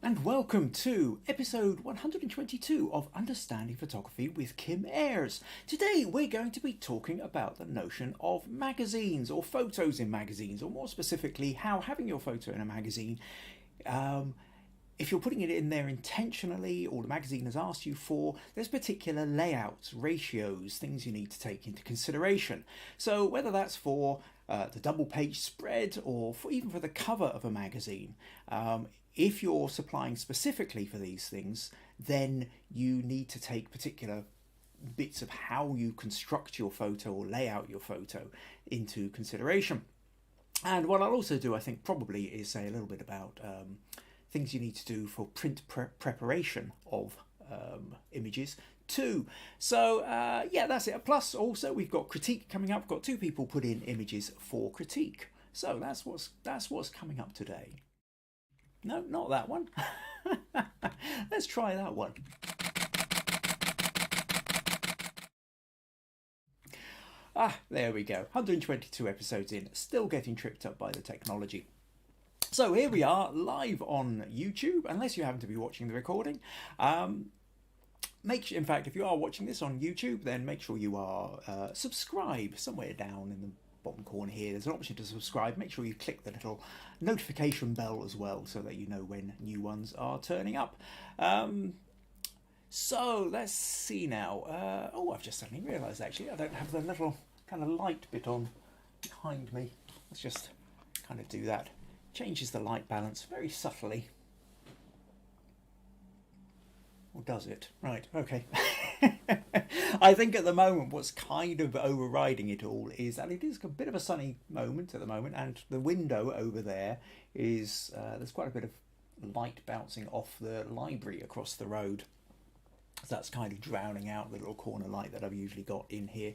And welcome to episode 122 of Understanding Photography with Kim Ayres. Today we're going to be talking about the notion of magazines or photos in magazines, or more specifically how having your photo in a magazine, if you're putting it in there intentionally or the magazine has asked you for, there's particular layouts, ratios, things you need to take into consideration. So whether that's for the double page spread or even for the cover of a magazine, if you're supplying specifically for these things, then you need to take particular bits of how you construct your photo or lay out your photo into consideration. And what I'll also do, I think, probably is say a little bit about things you need to do for print preparation of images too. So yeah, that's it. Plus also we've got critique coming up. We've got two people put in images for critique. So that's what's coming up today. No, not that one. Let's try that one. There we go. 122 episodes in, still getting tripped up by the technology. So here we are, live on YouTube, unless you happen to be watching the recording. In fact, if you are watching this on YouTube, then make sure you are subscribed somewhere down in the bottom corner here. There's an option to subscribe. Make sure you click the little notification bell as well so that you know when new ones are turning up. So let's see now. I've just suddenly realised actually I don't have the little kind of light bit on behind me. Let's just kind of do that. Changes the light balance very subtly. Or does it? Right, okay. I think at the moment what's kind of overriding it all is that it is a bit of a sunny moment at the moment, and the window over there is, there's quite a bit of light bouncing off the library across the road. So that's kind of drowning out the little corner light that I've usually got in here.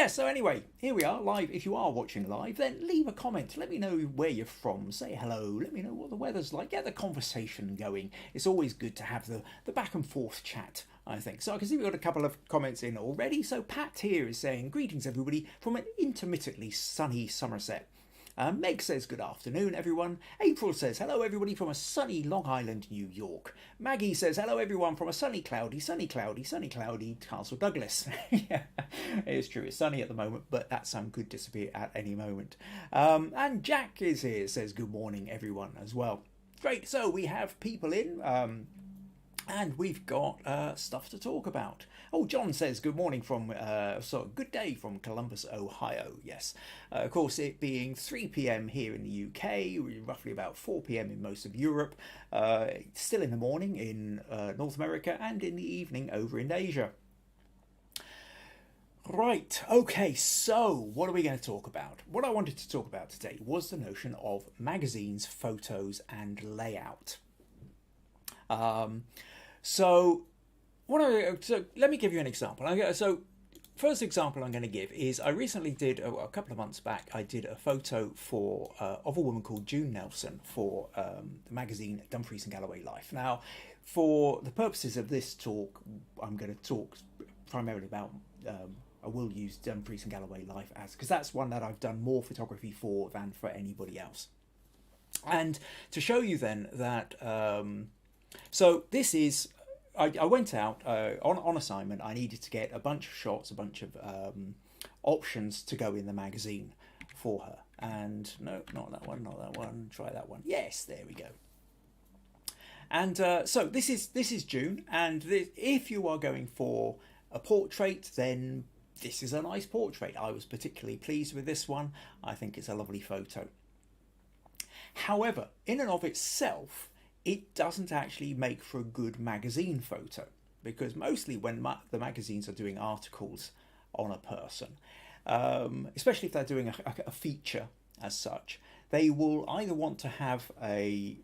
So anyway, here we are live. If you are watching live, then leave a comment. Let me know where you're from. Say hello. Let me know what the weather's like. Get the conversation going. It's always good to have the back and forth chat, I think. So I can see we've got a couple of comments in already. So Pat here is saying, greetings everybody from an intermittently sunny Somerset. Meg says, good afternoon, everyone. April says, hello, everybody from a sunny Long Island, New York. Maggie says, hello, everyone from a sunny, cloudy Castle Douglas. Yeah, it's true. It's sunny at the moment, but that sun could disappear at any moment. And Jack is here, says, good morning, everyone, as well. Great. So we have people in. And we've got stuff to talk about. Oh, John says, good morning from, good day from Columbus, Ohio. Yes. Of course, it being 3 p.m. here in the UK, roughly about 4 p.m. in most of Europe, still in the morning in North America, and in the evening over in Asia. Right, okay, so what are we going to talk about? What I wanted to talk about today was the notion of magazines, photos, and layout. So let me give you an example. So first example I'm going to give is I recently did, a couple of months back, I did a photo for of a woman called June Nelson for the magazine Dumfries and Galloway Life. Now, for the purposes of this talk, I'm going to talk primarily about, I will use Dumfries and Galloway Life because that's one that I've done more photography for than for anybody else. And to show you then that... So this is, I went out on assignment. I needed to get a bunch of shots, a bunch of options to go in the magazine for her. And no, not that one, try that one. Yes, there we go. And so this is June, and if you are going for a portrait, then this is a nice portrait. I was particularly pleased with this one. I think it's a lovely photo. However, in and of itself, it doesn't actually make for a good magazine photo, because mostly when the magazines are doing articles on a person, especially if they're doing a feature as such, they will either want to have a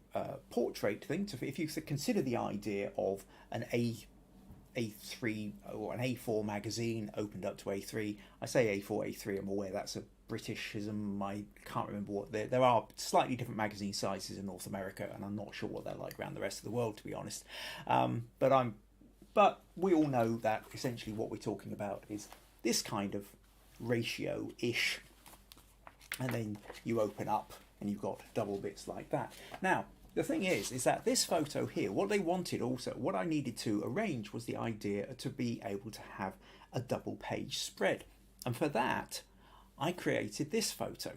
portrait thing. If you consider the idea of an A3 or an A4 magazine opened up to A3, I say A4, A3, I'm aware that's a Britishism. I can't remember what there are slightly different magazine sizes in North America, and I'm not sure what they're like around the rest of the world, to be honest. But we all know that essentially what we're talking about is this kind of ratio-ish, and then you open up and you've got double bits like that. Now, the thing is that this photo here, what they wanted also, what I needed to arrange was the idea to be able to have a double page spread. And for that, I created this photo.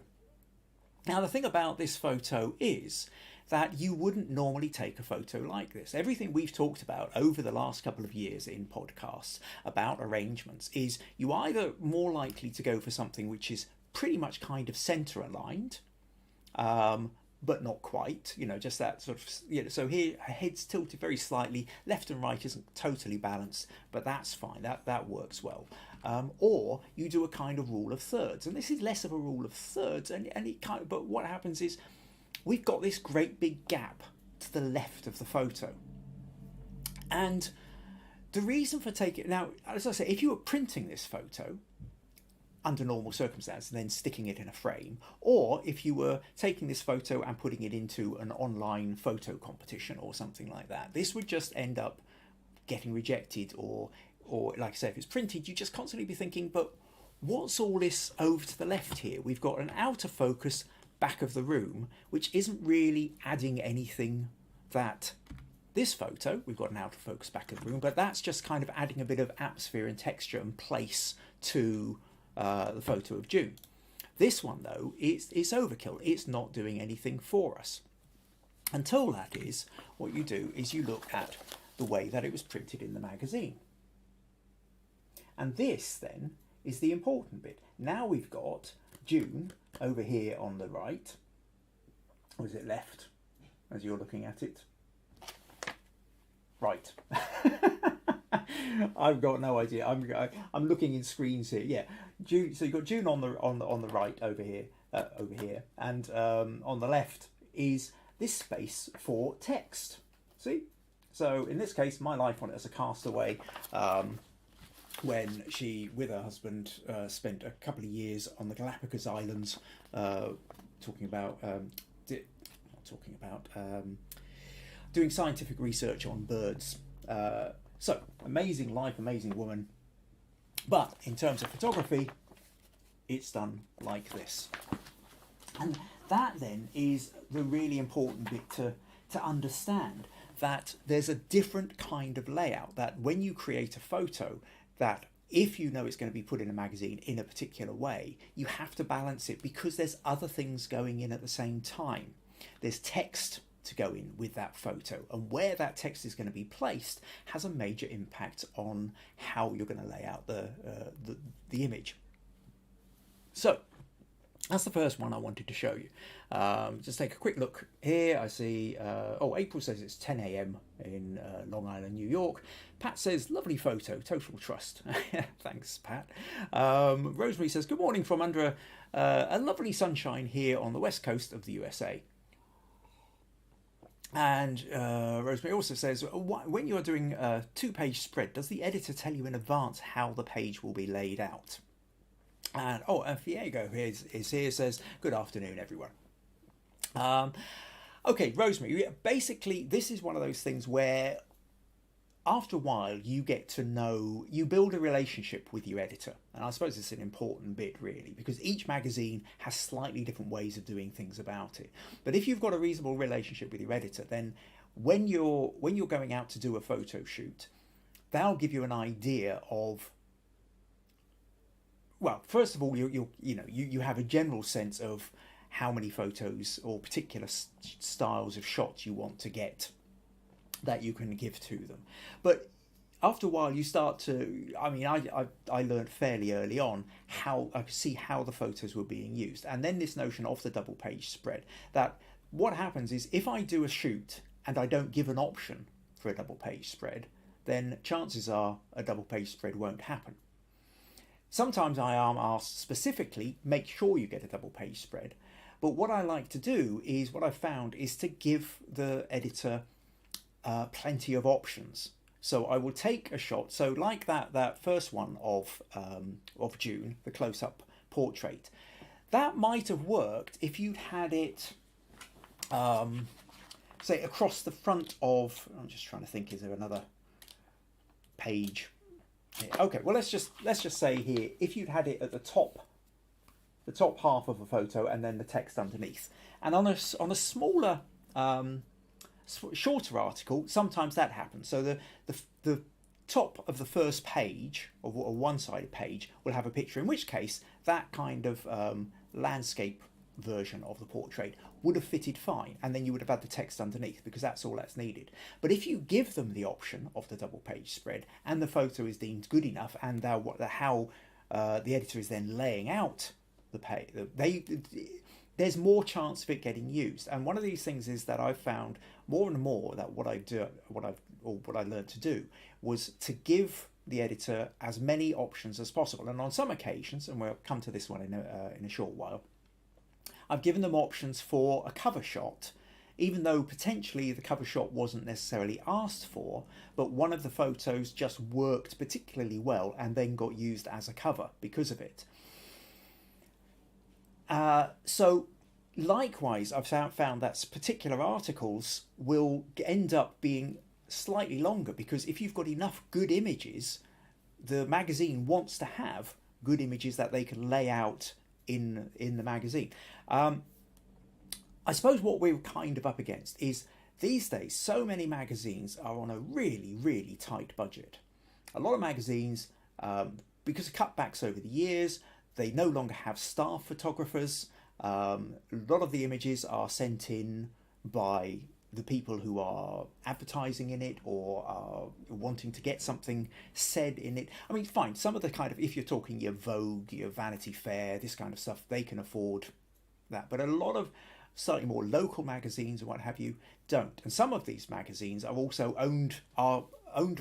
Now, the thing about this photo is that you wouldn't normally take a photo like this. Everything we've talked about over the last couple of years in podcasts about arrangements is you either more likely to go for something which is pretty much kind of center aligned, but not quite, you know, just that sort of, you know, so here her head's tilted very slightly, left and right isn't totally balanced, but that's fine, that works well. Or you do a kind of rule of thirds, and this is less of a rule of thirds, and it kind of, but what happens is we've got this great big gap to the left of the photo. And the reason for taking, now, as I say, if you were printing this photo under normal circumstances and then sticking it in a frame, or if you were taking this photo and putting it into an online photo competition or something like that, this would just end up getting rejected, or like I say, if it's printed, you just constantly be thinking, but what's all this over to the left here? We've got an outer focus back of the room, which isn't really adding anything. That this photo, we've got an outer focus back of the room, but that's just kind of adding a bit of atmosphere and texture and place to the photo of June. This one though, it's overkill. It's not doing anything for us. Until that is, what you do is you look at the way that it was printed in the magazine. And this then is the important bit. Now we've got June over here on the right, or is it left as you're looking at it? Right. I've got no idea. I'm looking in screens here. Yeah, June. So you've got June on the right over here, and on the left is this space for text. See? So in this case, my life on it as a castaway. When she, with her husband, spent a couple of years on the Galapagos Islands, doing scientific research on birds. So, amazing life, amazing woman. But in terms of photography, it's done like this. And that then is the really important bit to understand, that there's a different kind of layout, that when you create a photo, that if you know it's going to be put in a magazine in a particular way, you have to balance it because there's other things going in at the same time. There's text to go in with that photo, and where that text is going to be placed has a major impact on how you're going to lay out the image. So that's the first one I wanted to show you. Just take a quick look here. I see, April says it's 10 a.m. in Long Island, New York. Pat says, lovely photo, total trust. Thanks, Pat. Rosemary says, good morning from under a lovely sunshine here on the west coast of the USA. And Rosemary also says, when you're doing a 2-page spread, does the editor tell you in advance how the page will be laid out? And Feago is here, says, good afternoon, everyone. Okay, Rosemary, basically this is one of those things where after a while you get to know, you build a relationship with your editor. And I suppose it's an important bit really, because each magazine has slightly different ways of doing things about it. But if you've got a reasonable relationship with your editor, then when you're going out to do a photo shoot, they'll give you an idea of, well, first of all, you have a general sense of how many photos or particular styles of shots you want to get that you can give to them. But after a while you start to, I learned fairly early on how I could see how the photos were being used. And then this notion of the double page spread, that what happens is if I do a shoot and I don't give an option for a double page spread, then chances are a double page spread won't happen. Sometimes I am asked specifically, make sure you get a double page spread. But what I like to do is, what I've found is to give the editor plenty of options. So I will take a shot. So like that first one of June, the close-up portrait, that might have worked if you'd had it, say, across the front of. I'm just trying to think. Is there another page? Here? Okay. Well, let's just say here, if you'd had it at the top half of a photo and then the text underneath, and on a smaller shorter article, sometimes that happens. So the top of the first page, or a one-sided page, will have a picture, in which case that kind of landscape version of the portrait would have fitted fine, and then you would have had the text underneath, because that's all that's needed. But if you give them the option of the double page spread, and the photo is deemed good enough, and how the editor is then laying out the page, there's more chance of it getting used. And one of these things is that I've found more and more that what I learned to do was to give the editor as many options as possible. And on some occasions, and we'll come to this one in a short while, I've given them options for a cover shot, even though potentially the cover shot wasn't necessarily asked for, but one of the photos just worked particularly well and then got used as a cover because of it. So likewise, I've found that particular articles will end up being slightly longer, because if you've got enough good images, the magazine wants to have good images that they can lay out in the magazine. I suppose what we're kind of up against is these days so many magazines are on a really, really tight budget. A lot of magazines, because of cutbacks over the years, they no longer have staff photographers. A lot of the images are sent in by the people who are advertising in it, or are wanting to get something said in it. I mean, fine, some of the kind of, if you're talking your Vogue, your Vanity Fair, this kind of stuff, they can afford that. But a lot of slightly more local magazines and what have you don't. And some of these magazines are also owned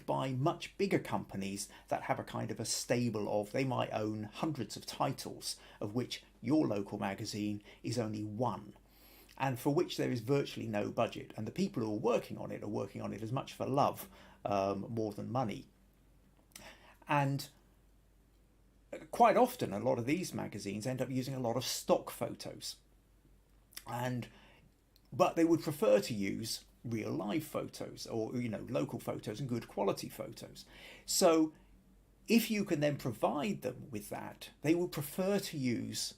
by much bigger companies that have a kind of a stable of, they might own hundreds of titles, of which your local magazine is only one, and for which there is virtually no budget. And the people who are working on it as much for love more than money. And quite often, a lot of these magazines end up using a lot of stock photos. But they would prefer to use real life photos, or local photos and good quality photos. So if you can then provide them with that, they will prefer to use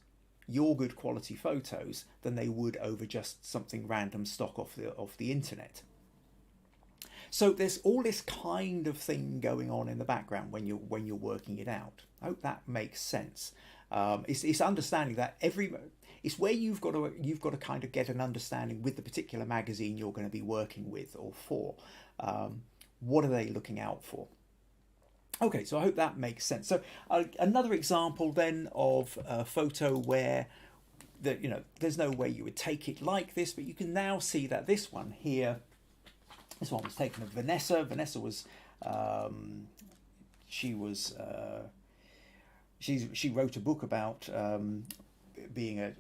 your good quality photos than they would over just something random stock off the internet. So there's all this kind of thing going on in the background when you're working it out. I hope that makes sense. It's understanding that it's where you've got to kind of get an understanding with the particular magazine you're going to be working with or for. What are they looking out for? Okay, so I hope that makes sense. So another example then of a photo where there's no way you would take it like this, but you can now see that this one here, this one was taken of Vanessa. Vanessa was she wrote a book about being a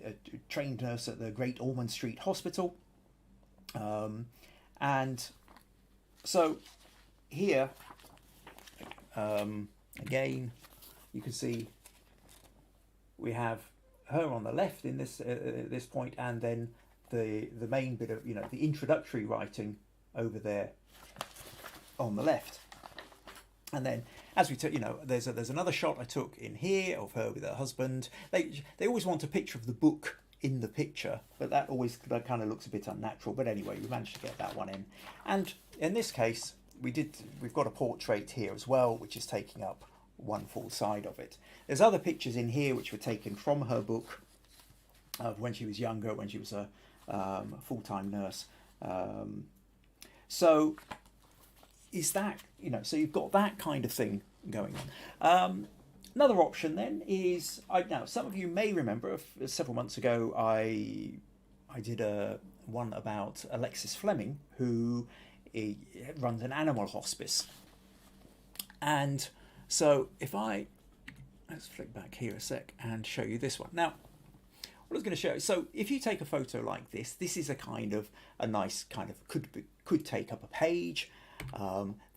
trained nurse at the Great Ormond Street Hospital, and so here again you can see we have her on the left in this point, and then the main bit of the introductory writing over there on the left. And then as we took, there's another shot I took in here of her with her husband. They always want a picture of the book in the picture, but that kind of looks a bit unnatural. But anyway, we managed to get that one in. And in this case, we've got a portrait here as well, which is taking up one full side of it. There's other pictures in here which were taken from her book of when she was younger, when she was a full-time nurse. So is that, so you've got that kind of thing going on. Another option then is, now some of you may remember several months ago I did one about Alexis Fleming, who runs an animal hospice. And so let's flick back here a sec and show you this one. Now, what I was going to show you, so if you take a photo like this is a nice kind of, could take up a page.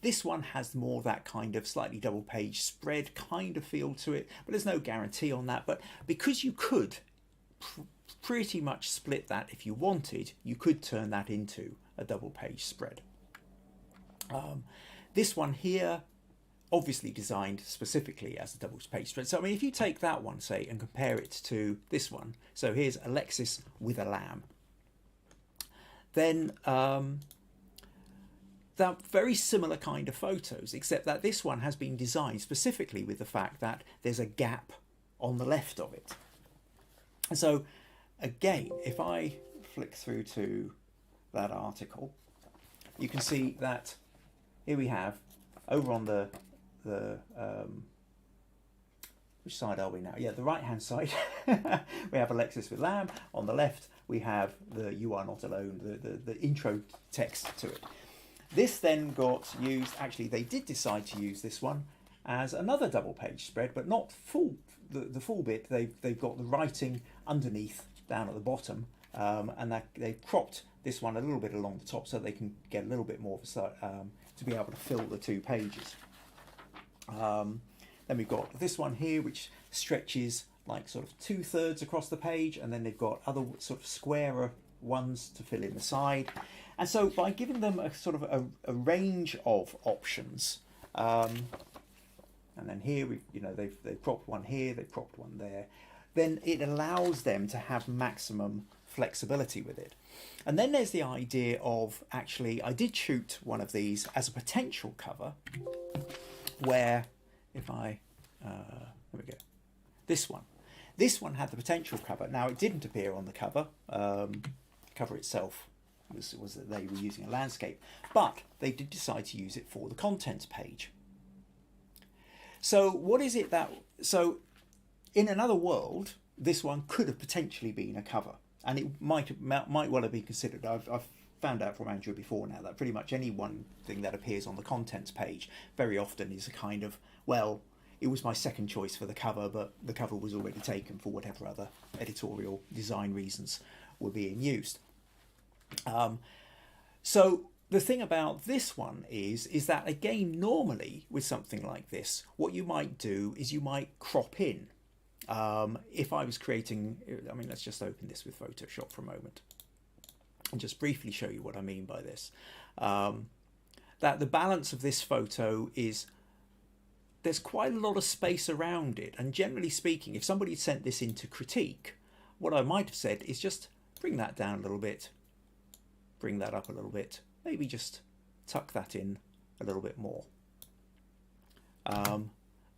This one has more that kind of slightly double page spread kind of feel to it, but there's no guarantee on that. But because you could pretty much split that if you wanted, you could turn that into a double page spread. This one here, obviously designed specifically as a double page spread. So I mean, if you take that one, say, and compare it to this one, so here's Alexis with a lamb, then they're very similar kind of photos, except that this one has been designed specifically with the fact that there's a gap on the left of it. And so again, if I flick through to that article, you can see that here we have over on the which side are we now? Yeah, the right hand side. We have Alexis with lamb. On the left we have the "You Are Not Alone," the intro text to it. This then got used, actually they did decide to use this one as another double page spread, but not full, the full bit. They've got the writing underneath down at the bottom, and that they've cropped this one a little bit along the top so they can get a little bit more of a, to be able to fill the 2 pages. Then we've got this one here, which stretches like sort of 2/3 across the page, and then they've got other sort of squarer ones to fill in the side. And so by giving them a sort of a range of options, and then here they've cropped one here, they've cropped one there, then it allows them to have maximum flexibility with it. And then there's the idea of, actually, I did shoot one of these as a potential cover, where if I there we go, this one had the potential cover. Now it didn't appear on the cover. Cover itself was that they were using a landscape, but they did decide to use it for the contents page. So what is it that, so in another world, this one could have potentially been a cover, and it might well have been considered. I've found out from Andrew before now that pretty much any one thing that appears on the contents page very often is a kind of, well, it was my second choice for the cover, but the cover was already taken for whatever other editorial design reasons were being used. So the thing about this one is that, again, normally with something like this, what you might do is you might crop in. If I was creating, I mean, let's just open this with Photoshop for a moment and just briefly show you what I mean by this. That the balance of this photo is, there's quite a lot of space around it, and generally speaking, if somebody sent this into critique, what I might have said is just bring that down a little bit, bring that up a little bit, maybe just tuck that in a little bit more, and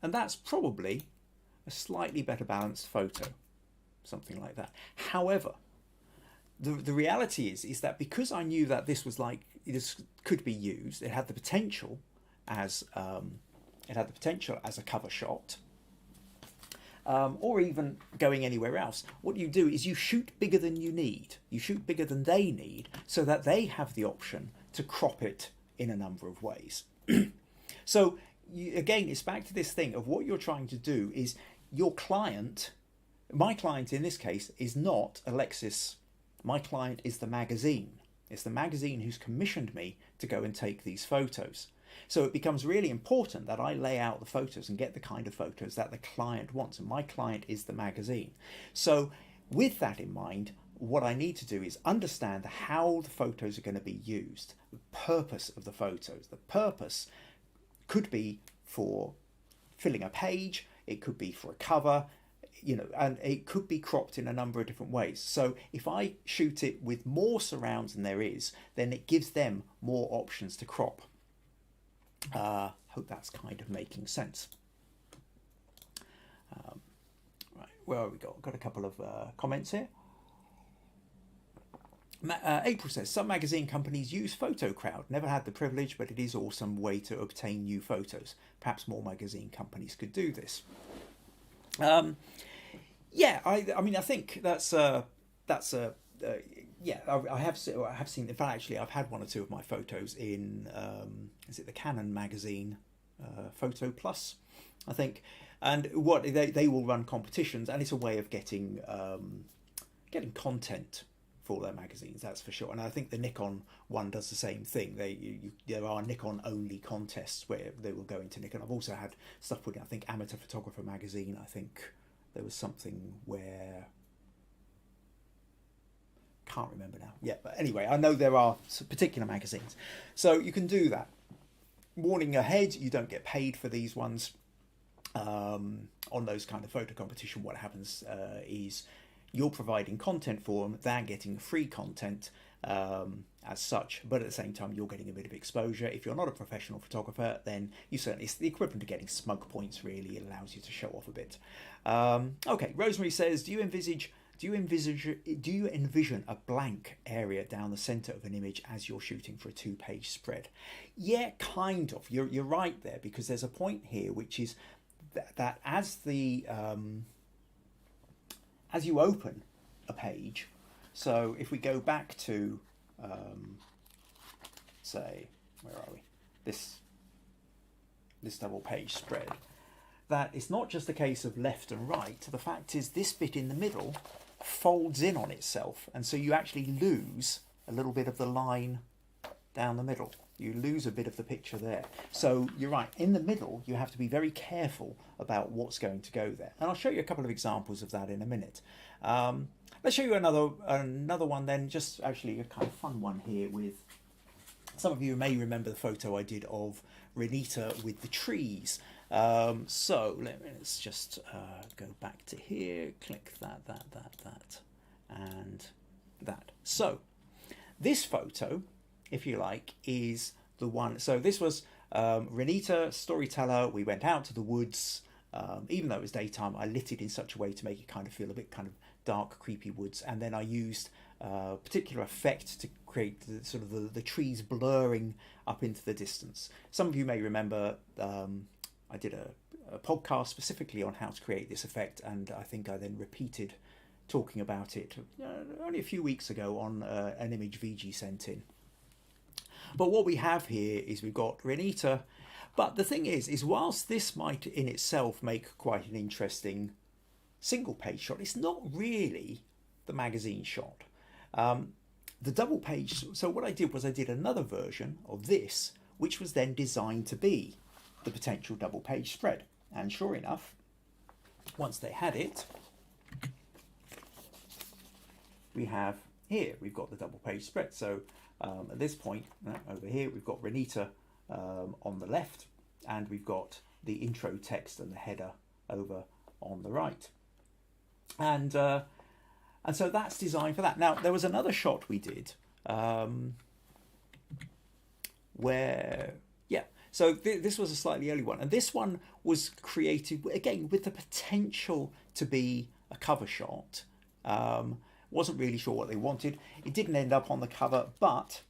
that's probably a slightly better balanced photo, something like that. However, the reality is that because I knew that this was like, this could be used, it had the potential as a cover shot, or even going anywhere else. What you do is you shoot bigger than you need. You shoot bigger than they need, so that they have the option to crop it in a number of ways. So again, it's back to this thing of what you're trying to do is your client, my client in this case, is not Alexis. My client is the magazine. It's the magazine who's commissioned me to go and take these photos. So it becomes really important that I lay out the photos and get the kind of photos that the client wants, and my client is the magazine. So with that in mind, what I need to do is understand how the photos are going to be used, the purpose of the photos. The purpose could be for filling a page, it could be for a cover, and it could be cropped in a number of different ways. So if I shoot it with more surrounds than there is, then it gives them more options to crop. Hope that's kind of making sense. Right, where have we got? Got a couple of comments here. April says, some magazine companies use PhotoCrowd. Never had the privilege, but it is an awesome way to obtain new photos. Perhaps more magazine companies could do this. Yeah, I mean, I think that's yeah, I have seen. In fact, actually, I've had one or two of my photos in is it the Canon magazine, Photo Plus, I think. And what they will run competitions, and it's a way of getting content for their magazines, that's for sure. And I think the Nikon one does the same thing. There are Nikon only contests where they will go into Nikon. I've also had stuff put in, I think, Amateur Photographer magazine. I think there was something where, can't remember now. Yeah, but anyway, I know there are particular magazines. So you can do that. Warning ahead, you don't get paid for these ones. On those kind of photo competition, what happens is you're providing content for them, they're getting free content, as such, but at the same time you're getting a bit of exposure. If you're not a professional photographer, then you certainly, it's the equivalent of getting smug points really. It allows you to show off a bit. Okay, Rosemary says, do you envision a blank area down the center of an image as you're shooting for a 2-page spread? Yeah, kind of. You're right there, because there's a point here which is that as the as you open a page, so if we go back to say, where are we? This double page spread, that it's not just a case of left and right. The fact is this bit in the middle folds in on itself, and so you actually lose a little bit of the line down the middle. You lose a bit of the picture there. So you're right, in the middle you have to be very careful about what's going to go there, and I'll show you a couple of examples of that in a minute. Let's show you another one then, just actually a kind of fun one here. With some of you may remember the photo I did of Renita with the trees. So let's just go back to here, click that, and that. So this photo, if you like, is the one. So this was Renita, storyteller. We went out to the woods. Even though it was daytime, I lit it in such a way to make it kind of feel a bit kind of dark, creepy woods. And then I used a particular effect to create the, sort of the trees blurring up into the distance. Some of you may remember I did a podcast specifically on how to create this effect, and I think I then repeated talking about it only a few weeks ago on an image Viji sent in. But what we have here is we've got Renita, but the thing is whilst this might in itself make quite an interesting single page shot, it's not really the magazine shot. The double page, so what I did was I did another version of this, which was then designed to be the potential double page spread. And sure enough, once they had it, we have here, we've got the double page spread. So at this point, over here, we've got Renita on the left, and we've got the intro text and the header over on the right. And so that's designed for that. Now, there was another shot we did where, so this was a slightly early one. And this one was created, again, with the potential to be a cover shot. Wasn't really sure what they wanted. It didn't end up on the cover, but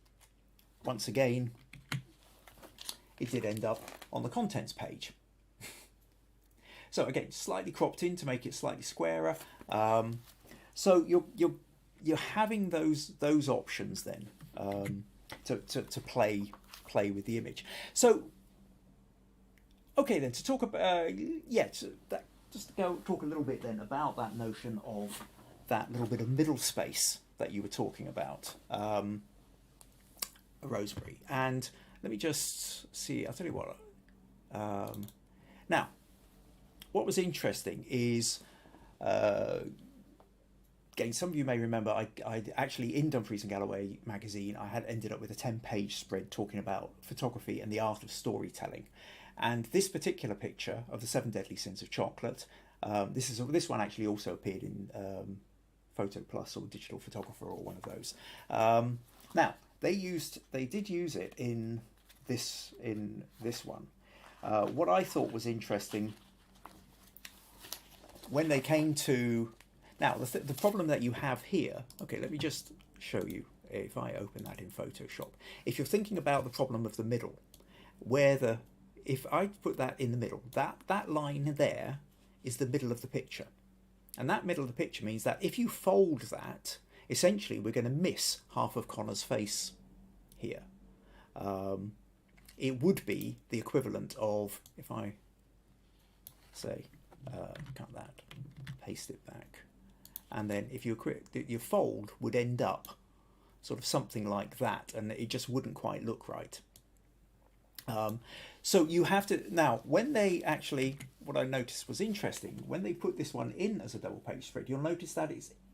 once again, it did end up on the contents page. So again, slightly cropped in to make it slightly squarer. So you're having those options then to play with the image. So okay then, to talk about just to go talk a little bit then about that notion of that little bit of middle space that you were talking about, Rosemary. And let me just see. I'll tell you what. Now, what was interesting is, again, some of you may remember I actually, in Dumfries and Galloway magazine, I had ended up with a 10-page spread talking about photography and the art of storytelling. And this particular picture of the 7 Deadly Sins of Chocolate, this one actually also appeared in Photo Plus or Digital Photographer or one of those. Now, they did use it in this one. What I thought was interesting, when they came to, now the problem that you have here, okay, let me just show you if I open that in Photoshop. If you're thinking about the problem of the middle, if I put that in the middle, that line there is the middle of the picture. And that middle of the picture means that if you fold that, essentially we're going to miss half of Connor's face here. It would be the equivalent of, if I say, cut that, paste it back, and then if your fold would end up sort of something like that, and it just wouldn't quite look right. So you have to, now when they actually, what I noticed was interesting, when they put this one in as a double page spread, you'll notice that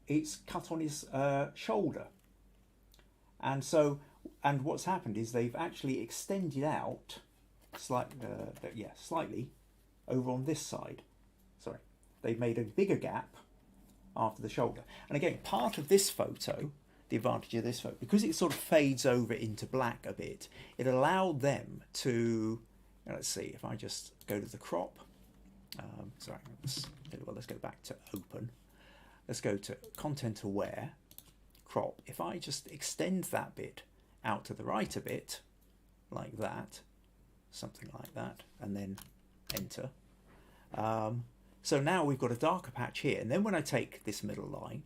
it's cut on his shoulder. And so, and what's happened is they've actually extended out slightly over on this side. Sorry, they've made a bigger gap after the shoulder. And again, part of this photo, the advantage of this photo, because it sort of fades over into black a bit, it allowed them to, let's see, if I just go to the crop, sorry, let's go back to open. Let's go to content aware, crop. If I just extend that bit out to the right a bit, like that, something like that, and then enter. So now we've got a darker patch here, and then when I take this middle line,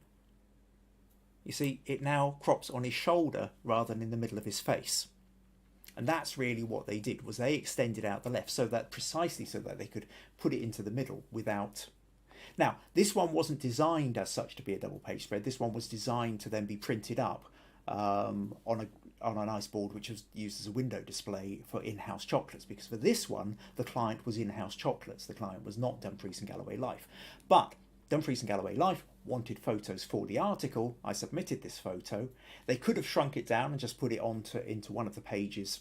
you see it now crops on his shoulder rather than in the middle of his face. And that's really what they did, was they extended out the left so that precisely so that they could put it into the middle without. Now, this one wasn't designed as such to be a double page spread. This one was designed to then be printed up on a nice board which was used as a window display for in-house chocolates, because for this one the client was in-house chocolates. The client was not Dumfries and Galloway Life, but Dumfries and Galloway Life wanted photos for the article. I submitted this photo. They could have shrunk it down and just put it into one of the pages,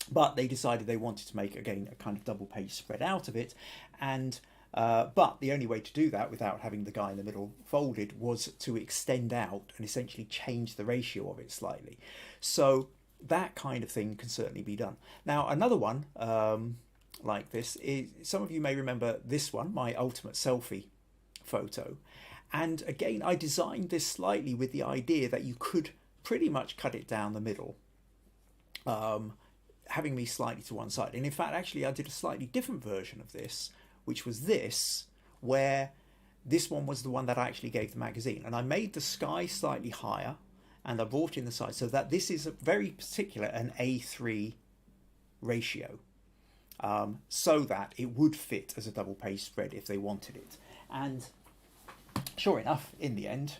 but they decided they wanted to make, again, a kind of double page spread out of it. And but the only way to do that without having the guy in the middle folded was to extend out and essentially change the ratio of it slightly. So that kind of thing can certainly be done. Now, another one like this is, some of you may remember this one, my ultimate selfie photo. And again, I designed this slightly with the idea that you could pretty much cut it down the middle, having me slightly to one side. And in fact, actually, I did a slightly different version of this, which was this, where this one was the one that I actually gave the magazine. And I made the sky slightly higher, and I brought in the size so that this is a very particular, an A3 ratio, so that it would fit as a double page spread if they wanted it. And sure enough, in the end,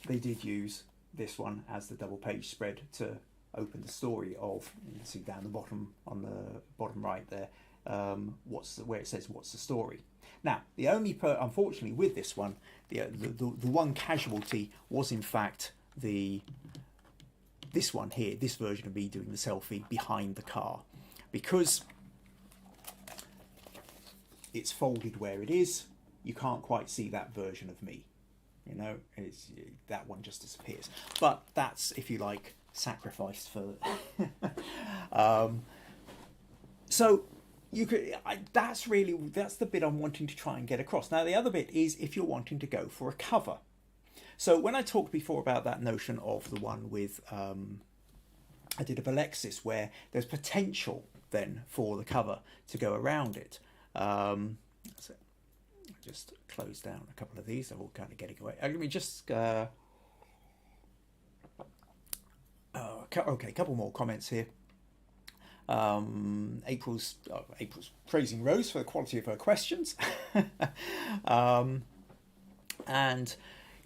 they did use this one as the double page spread to open the story of, you can see down the bottom, on the bottom right there, where it says what's the story. Now, the only unfortunately with this one, the one casualty was in fact this one here, this version of me doing the selfie behind the car, because it's folded where it is. You can't quite see that version of me, you know. That one just disappears. But that's, if you like, sacrificed for so you could, that's the bit I'm wanting to try and get across. Now, the other bit is if you're wanting to go for a cover. So when I talked before about that notion of the one with I did of Alexis, where there's potential then for the cover to go around it. So just close down a couple of these. They're all kind of getting away. Let me just okay, a couple more comments here. April's praising Rose for the quality of her questions. And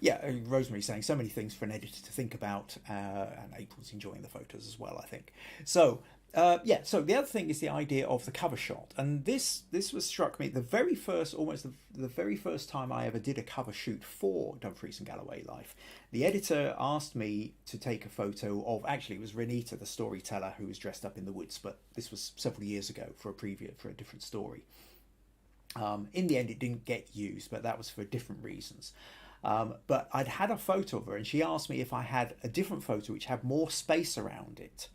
yeah, Rosemary saying so many things for an editor to think about, and April's enjoying the photos as well, I think. So yeah, so the other thing is the idea of the cover shot, and this was struck me the very first, almost the very first time I ever did a cover shoot for Dumfries and Galloway Life. The editor asked me to take a photo of, actually it was Renita, the storyteller, who was dressed up in the woods, but this was several years ago for a different story. In the end, it didn't get used, but that was for different reasons. But I'd had a photo of her, and she asked me if I had a different photo which had more space around it,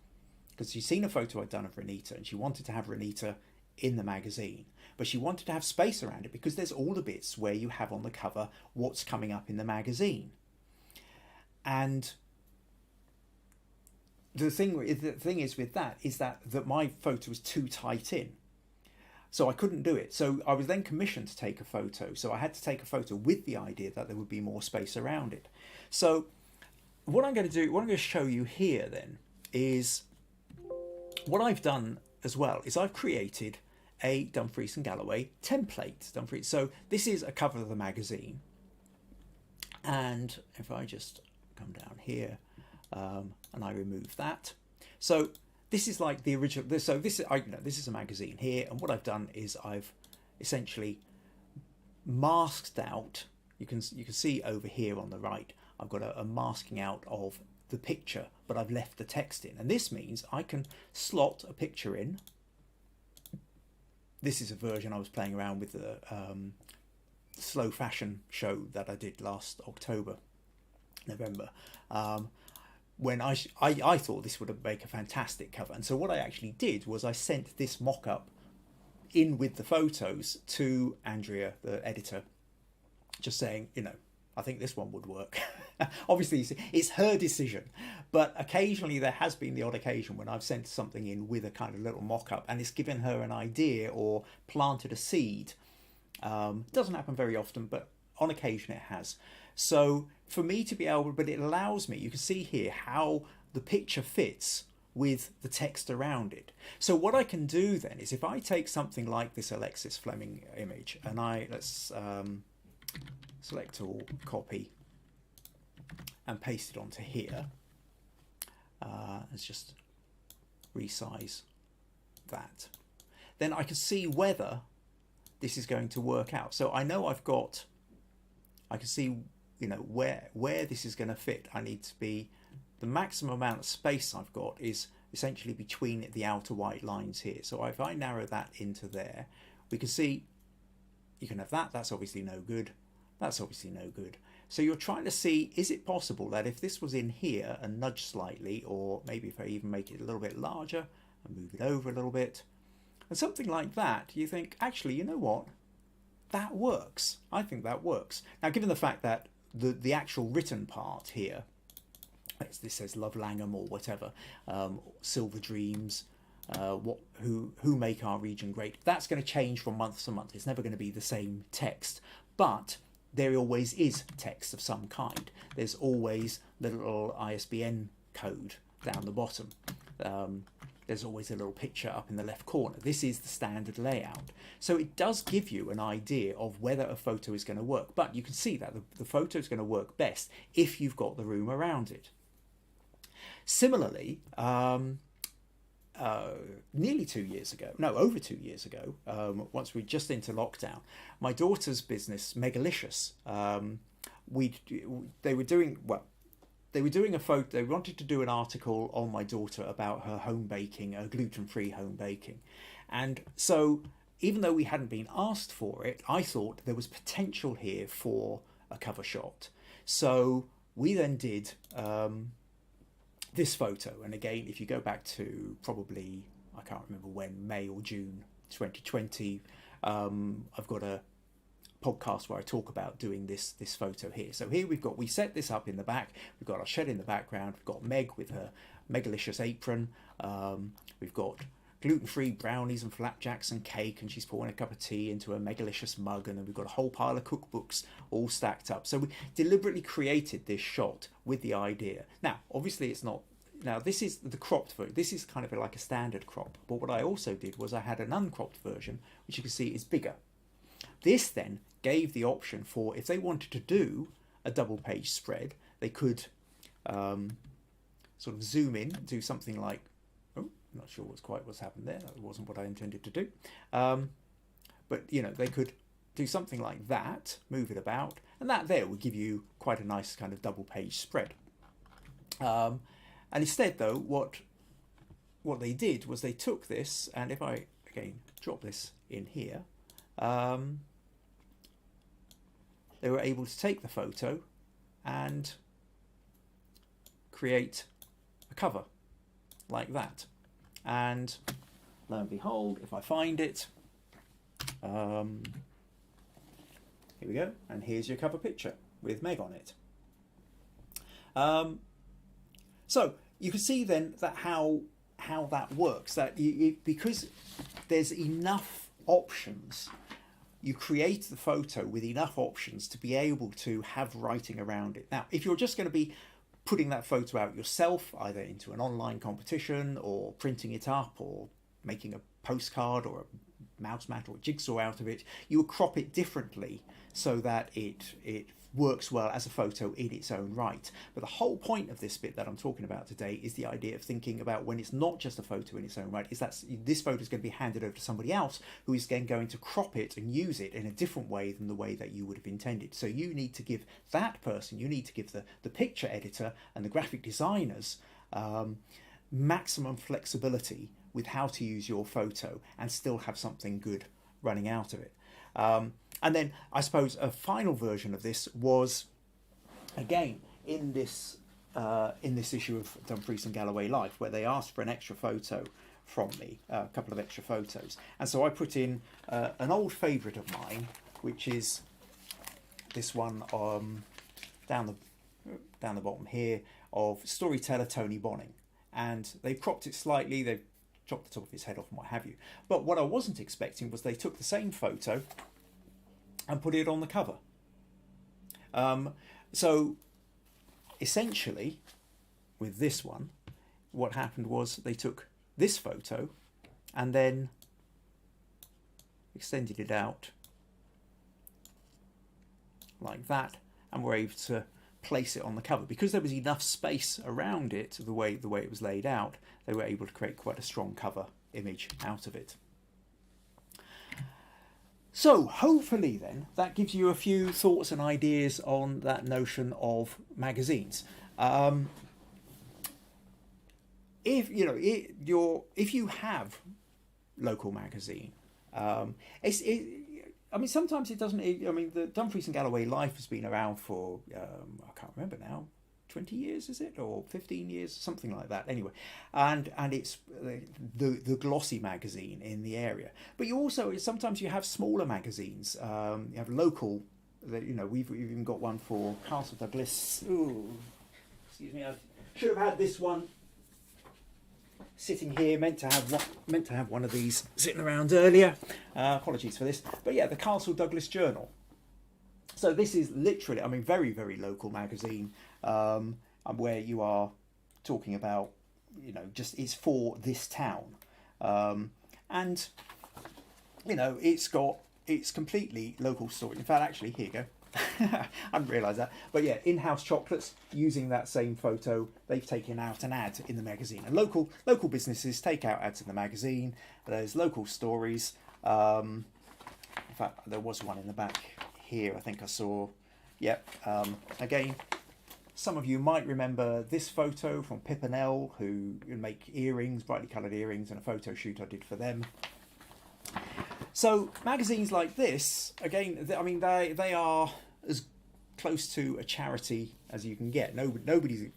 because she'd seen a photo I'd done of Renita, and she wanted to have Renita in the magazine, but she wanted to have space around it because there's all the bits where you have on the cover what's coming up in the magazine. And the thing is with that is that my photo was too tight in, so I couldn't do it. So I was then commissioned to take a photo, so I had to take a photo with the idea that there would be more space around it. So what I'm going to do, what I'm going to show you here then, is what I've done as well is I've created a Dumfries and Galloway template. So this is a cover of the magazine, and if I just come down here and I remove that, so this is like the original. So this is a magazine here, and what I've done is I've essentially masked out. You can see over here on the right, I've got a masking out of the picture, but I've left the text in, and this means I can slot a picture in. This is a version I was playing around with slow fashion show that I did last November, when I thought this would make a fantastic cover. And so what I actually did was I sent this mock-up in with the photos to Andrea, the editor, just saying, I think this one would work. Obviously, it's her decision, but occasionally there has been the odd occasion when I've sent something in with a kind of little mock-up and it's given her an idea or planted a seed. Doesn't happen very often, but on occasion it has. So for me to be able, but it allows me, you can see here how the picture fits with the text around it. So what I can do then is if I take something like this Alexis Fleming image and let's select all, copy, and paste it onto here. Let's just resize that. Then I can see whether this is going to work out. So I know I can see, where this is going to fit. I need to be, the maximum amount of space I've got is essentially between the outer white lines here. So if I narrow that into there, we can see you can have that. That's obviously no good. That's obviously no good. So you're trying to see, is it possible that if this was in here and nudge slightly, or maybe if I even make it a little bit larger and move it over a little bit, and something like that, you think, actually, you know what? That works. I think that works. Now, given the fact that the actual written part here, this says Love Langham or whatever, Silver Dreams, who make our region great, that's going to change from month to month. It's never going to be the same text, but there always is text of some kind. There's always the little ISBN code down the bottom. There's always a little picture up in the left corner. This is the standard layout. So it does give you an idea of whether a photo is going to work. But you can see that the photo is going to work best if you've got the room around it. Similarly, nearly 2 years ago, no, over 2 years ago, once we just into lockdown, my daughter's business, Megalicious, they were doing a photo. They wanted to do an article on my daughter about her home baking, gluten-free home baking. And so even though we hadn't been asked for it, I thought there was potential here for a cover shot. So we then did this photo. And again, if you go back to probably, I can't remember when, May or June 2020, I've got a podcast where I talk about doing this photo here. So here we set this up in the back. We've got our shed in the background. We've got Meg with her Megalicious apron. We've got gluten-free brownies and flapjacks and cake, and she's pouring a cup of tea into a Megalicious mug, and then we've got a whole pile of cookbooks all stacked up. So we deliberately created this shot with the idea. Now, obviously it's not, now this is the cropped version. This is kind of like a standard crop. But what I also did was I had an uncropped version, which you can see is bigger. This then gave the option for, if they wanted to do a double page spread, they could sort of zoom in, do something like, oh, I'm not sure what's happened there. That wasn't what I intended to do. But, they could do something like that, move it about, and that there would give you quite a nice kind of double page spread. And instead, though, what they did was they took this, and if I, again, drop this in here, they were able to take the photo and create a cover like that. And lo and behold, if I find it, here we go, and here's your cover picture with Meg on it. So you can see then that how that works, that because there's enough options, you create the photo with enough options to be able to have writing around it. Now, if you're just going to be putting that photo out yourself, either into an online competition or printing it up or making a postcard or a mouse mat or a jigsaw out of it, you would crop it differently so that it works well as a photo in its own right. But the whole point of this bit that I'm talking about today is the idea of thinking about when it's not just a photo in its own right, is that this photo is going to be handed over to somebody else who is then going to crop it and use it in a different way than the way that you would have intended. So you need to give that person, you need to give the picture editor and the graphic designers maximum flexibility with how to use your photo and still have something good running out of it. And then I suppose a final version of this was, again, in this issue of Dumfries and Galloway Life, where they asked for an extra photo from me, a couple of extra photos. And so I put in an old favourite of mine, which is this one down the bottom here, of storyteller Tony Bonning. And they've cropped it slightly, they've chopped the top of his head off and what have you. But what I wasn't expecting was they took the same photo and put it on the cover. So essentially, with this one, what happened was they took this photo and then extended it out like that, and were able to place it on the cover. Because there was enough space around it, the way it was laid out, they were able to create quite a strong cover image out of it. So hopefully then that gives you a few thoughts and ideas on that notion of magazines. If you have local magazine, I mean, sometimes it doesn't. I mean, the Dumfries and Galloway Life has been around for I can't remember now, 20 years, is it, or 15 years, something like that. Anyway, and it's the glossy magazine in the area. But you also sometimes you have smaller magazines. You have local. We've even got one for Castle Douglas. Ooh, excuse me, I should have had this one sitting here. Meant to have one of these sitting around earlier. Apologies for this, but yeah, the Castle Douglas Journal. So this is literally, I mean, very, very local magazine, where you are talking about, just it's for this town, and it's completely local story. In fact, actually, here you go. I hadn't realised that, but yeah, in-house chocolates, using that same photo, they've taken out an ad in the magazine, and local businesses take out ads in the magazine. There's local stories. In fact, there was one in the back here, I think I saw. Yep. Again, some of you might remember this photo from Pip and Elle, who make earrings, brightly coloured earrings, and a photo shoot I did for them. So magazines like this, again, I mean, they are as close to a charity as you can get. Nobody's,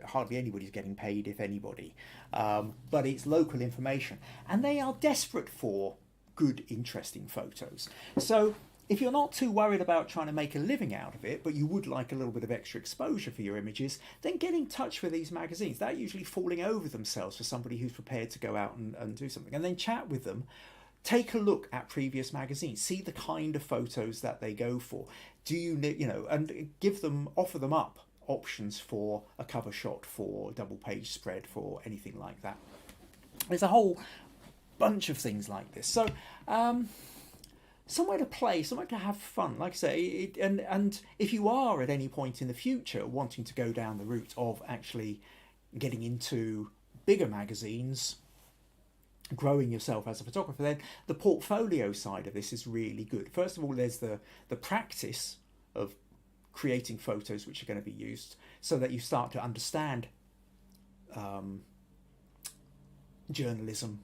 hardly anybody's getting paid, if anybody. But it's local information, and they are desperate for good, interesting photos. So if you're not too worried about trying to make a living out of it, but you would like a little bit of extra exposure for your images, then get in touch with these magazines. They're usually falling over themselves for somebody who's prepared to go out and do something, and then chat with them. Take a look at previous magazines. See the kind of photos that they go for. Do and offer them up options for a cover shot, for double page spread, for anything like that. There's a whole bunch of things like this. So somewhere to play, somewhere to have fun. Like I say, and if you are at any point in the future wanting to go down the route of actually getting into bigger magazines, growing yourself as a photographer, then the portfolio side of this is really good. First of all, there's the practice of creating photos which are going to be used, so that you start to understand journalism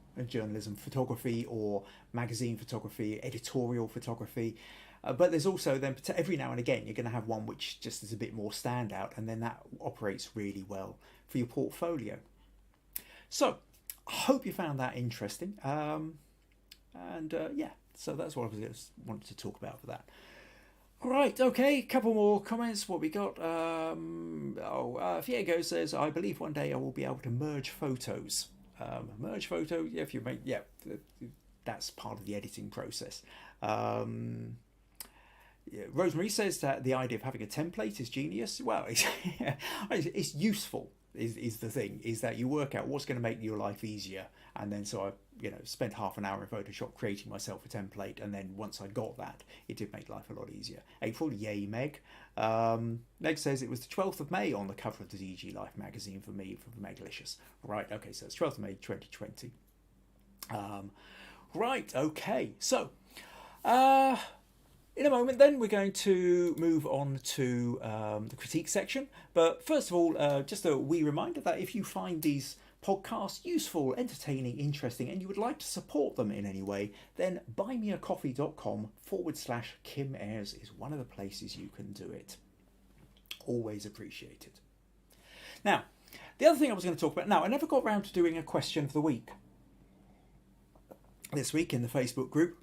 photography, or magazine photography, editorial photography. But there's also then every now and again you're going to have one which just is a bit more standout, and then that operates really well for your portfolio. So I hope you found that interesting. Yeah, so that's what I wanted to talk about for that. Right, okay, a couple more comments. What we got? Feago says, I believe one day I will be able to merge photos. Merge photo, yeah, if you make, yeah, that's part of the editing process. Yeah, Rosemary says that the idea of having a template is genius. Well, it's useful. Is the thing, is that you work out what's going to make your life easier, and then so I spent half an hour in Photoshop creating myself a template, and then once I got that, it did make life a lot easier. April, yay Meg. Meg says it was the 12th of May on the cover of the DG Life magazine for me, for Megalicious. Right, okay, so it's 12th of May 2020. Right, okay, so in a moment then we're going to move on to the critique section, but first of all, just a wee reminder that if you find these podcasts useful, entertaining, interesting, and you would like to support them in any way, then buymeacoffee.com/Kim Ayres is one of the places you can do it. Always appreciated. Now, the other thing I was going to talk about, now I never got around to doing a question of the week this week in the Facebook group.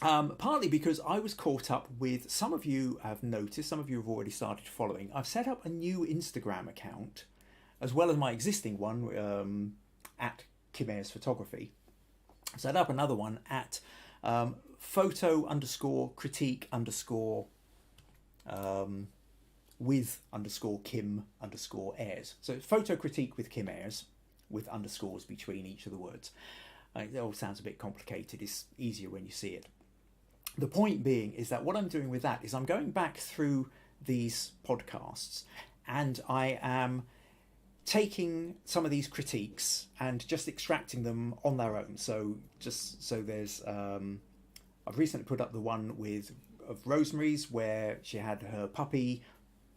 Partly because I was caught up with, some of you have noticed, some of you have already started following, I've set up a new Instagram account, as well as my existing one at Kim Ayres Photography. I've set up another one at photo_critique_with_Kim_Ayres. So it's photo critique with Kim Ayres, with underscores between each of the words. It all sounds a bit complicated. It's easier when you see it. The point being is that what I'm doing with that is I'm going back through these podcasts and I am taking some of these critiques and just extracting them on their own. So there's I've recently put up the one of Rosemary's, where she had her puppy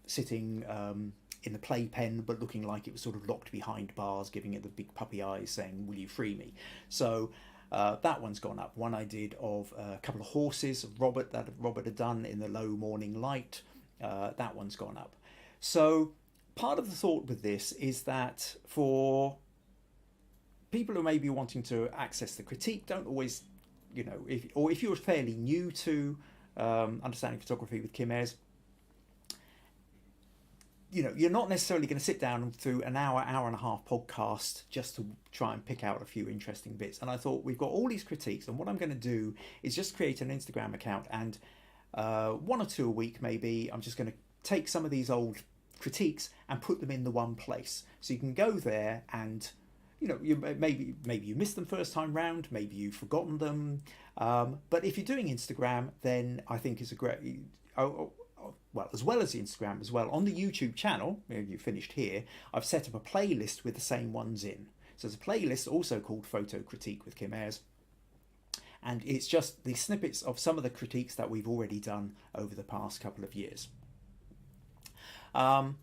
sitting in the playpen but looking like it was sort of locked behind bars, giving it the big puppy eyes saying, "Will you free me?" So that one's gone up. One I did of a couple of horses, Robert had done in the low morning light, that one's gone up. So part of the thought with this is that for people who may be wanting to access the critique, don't always, if you're fairly new to understanding photography with Kim Ayres, you're not necessarily going to sit down through an hour and a half podcast just to try and pick out a few interesting bits. And I thought, we've got all these critiques, and what I'm going to do is just create an Instagram account, and 1 or 2 a week maybe, I'm just going to take some of these old critiques and put them in the one place. So you can go there and, maybe you missed them first time round, maybe you've forgotten them. But if you're doing Instagram, then I think it's a great... well, as well as the Instagram as well, on the YouTube channel, you finished here, I've set up a playlist with the same ones in. So there's a playlist also called Photo Critique with Kim Ayres, and it's just the snippets of some of the critiques that we've already done over the past couple of years. Now,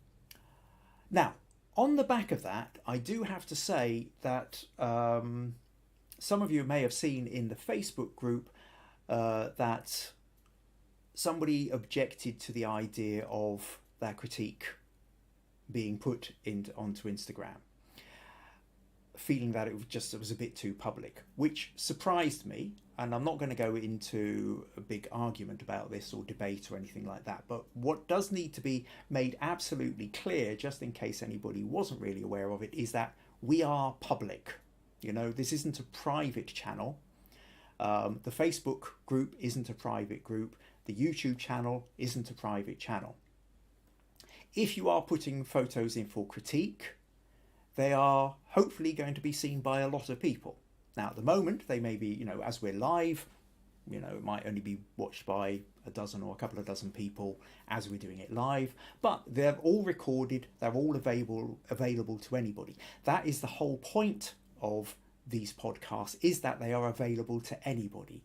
on the back of that, I do have to say that some of you may have seen in the Facebook group that somebody objected to the idea of that critique being put onto Instagram, feeling that it was a bit too public, which surprised me. And I'm not going to go into a big argument about this or debate or anything like that. But what does need to be made absolutely clear, just in case anybody wasn't really aware of it, is that we are public. This isn't a private channel. The Facebook group isn't a private group. The YouTube channel isn't a private channel. If you are putting photos in for critique, they are hopefully going to be seen by a lot of people. Now, at the moment, they may be, as we're live, it might only be watched by a dozen or a couple of dozen people as we're doing it live, but they're all recorded, they're all available to anybody. That is the whole point of these podcasts, is that they are available to anybody.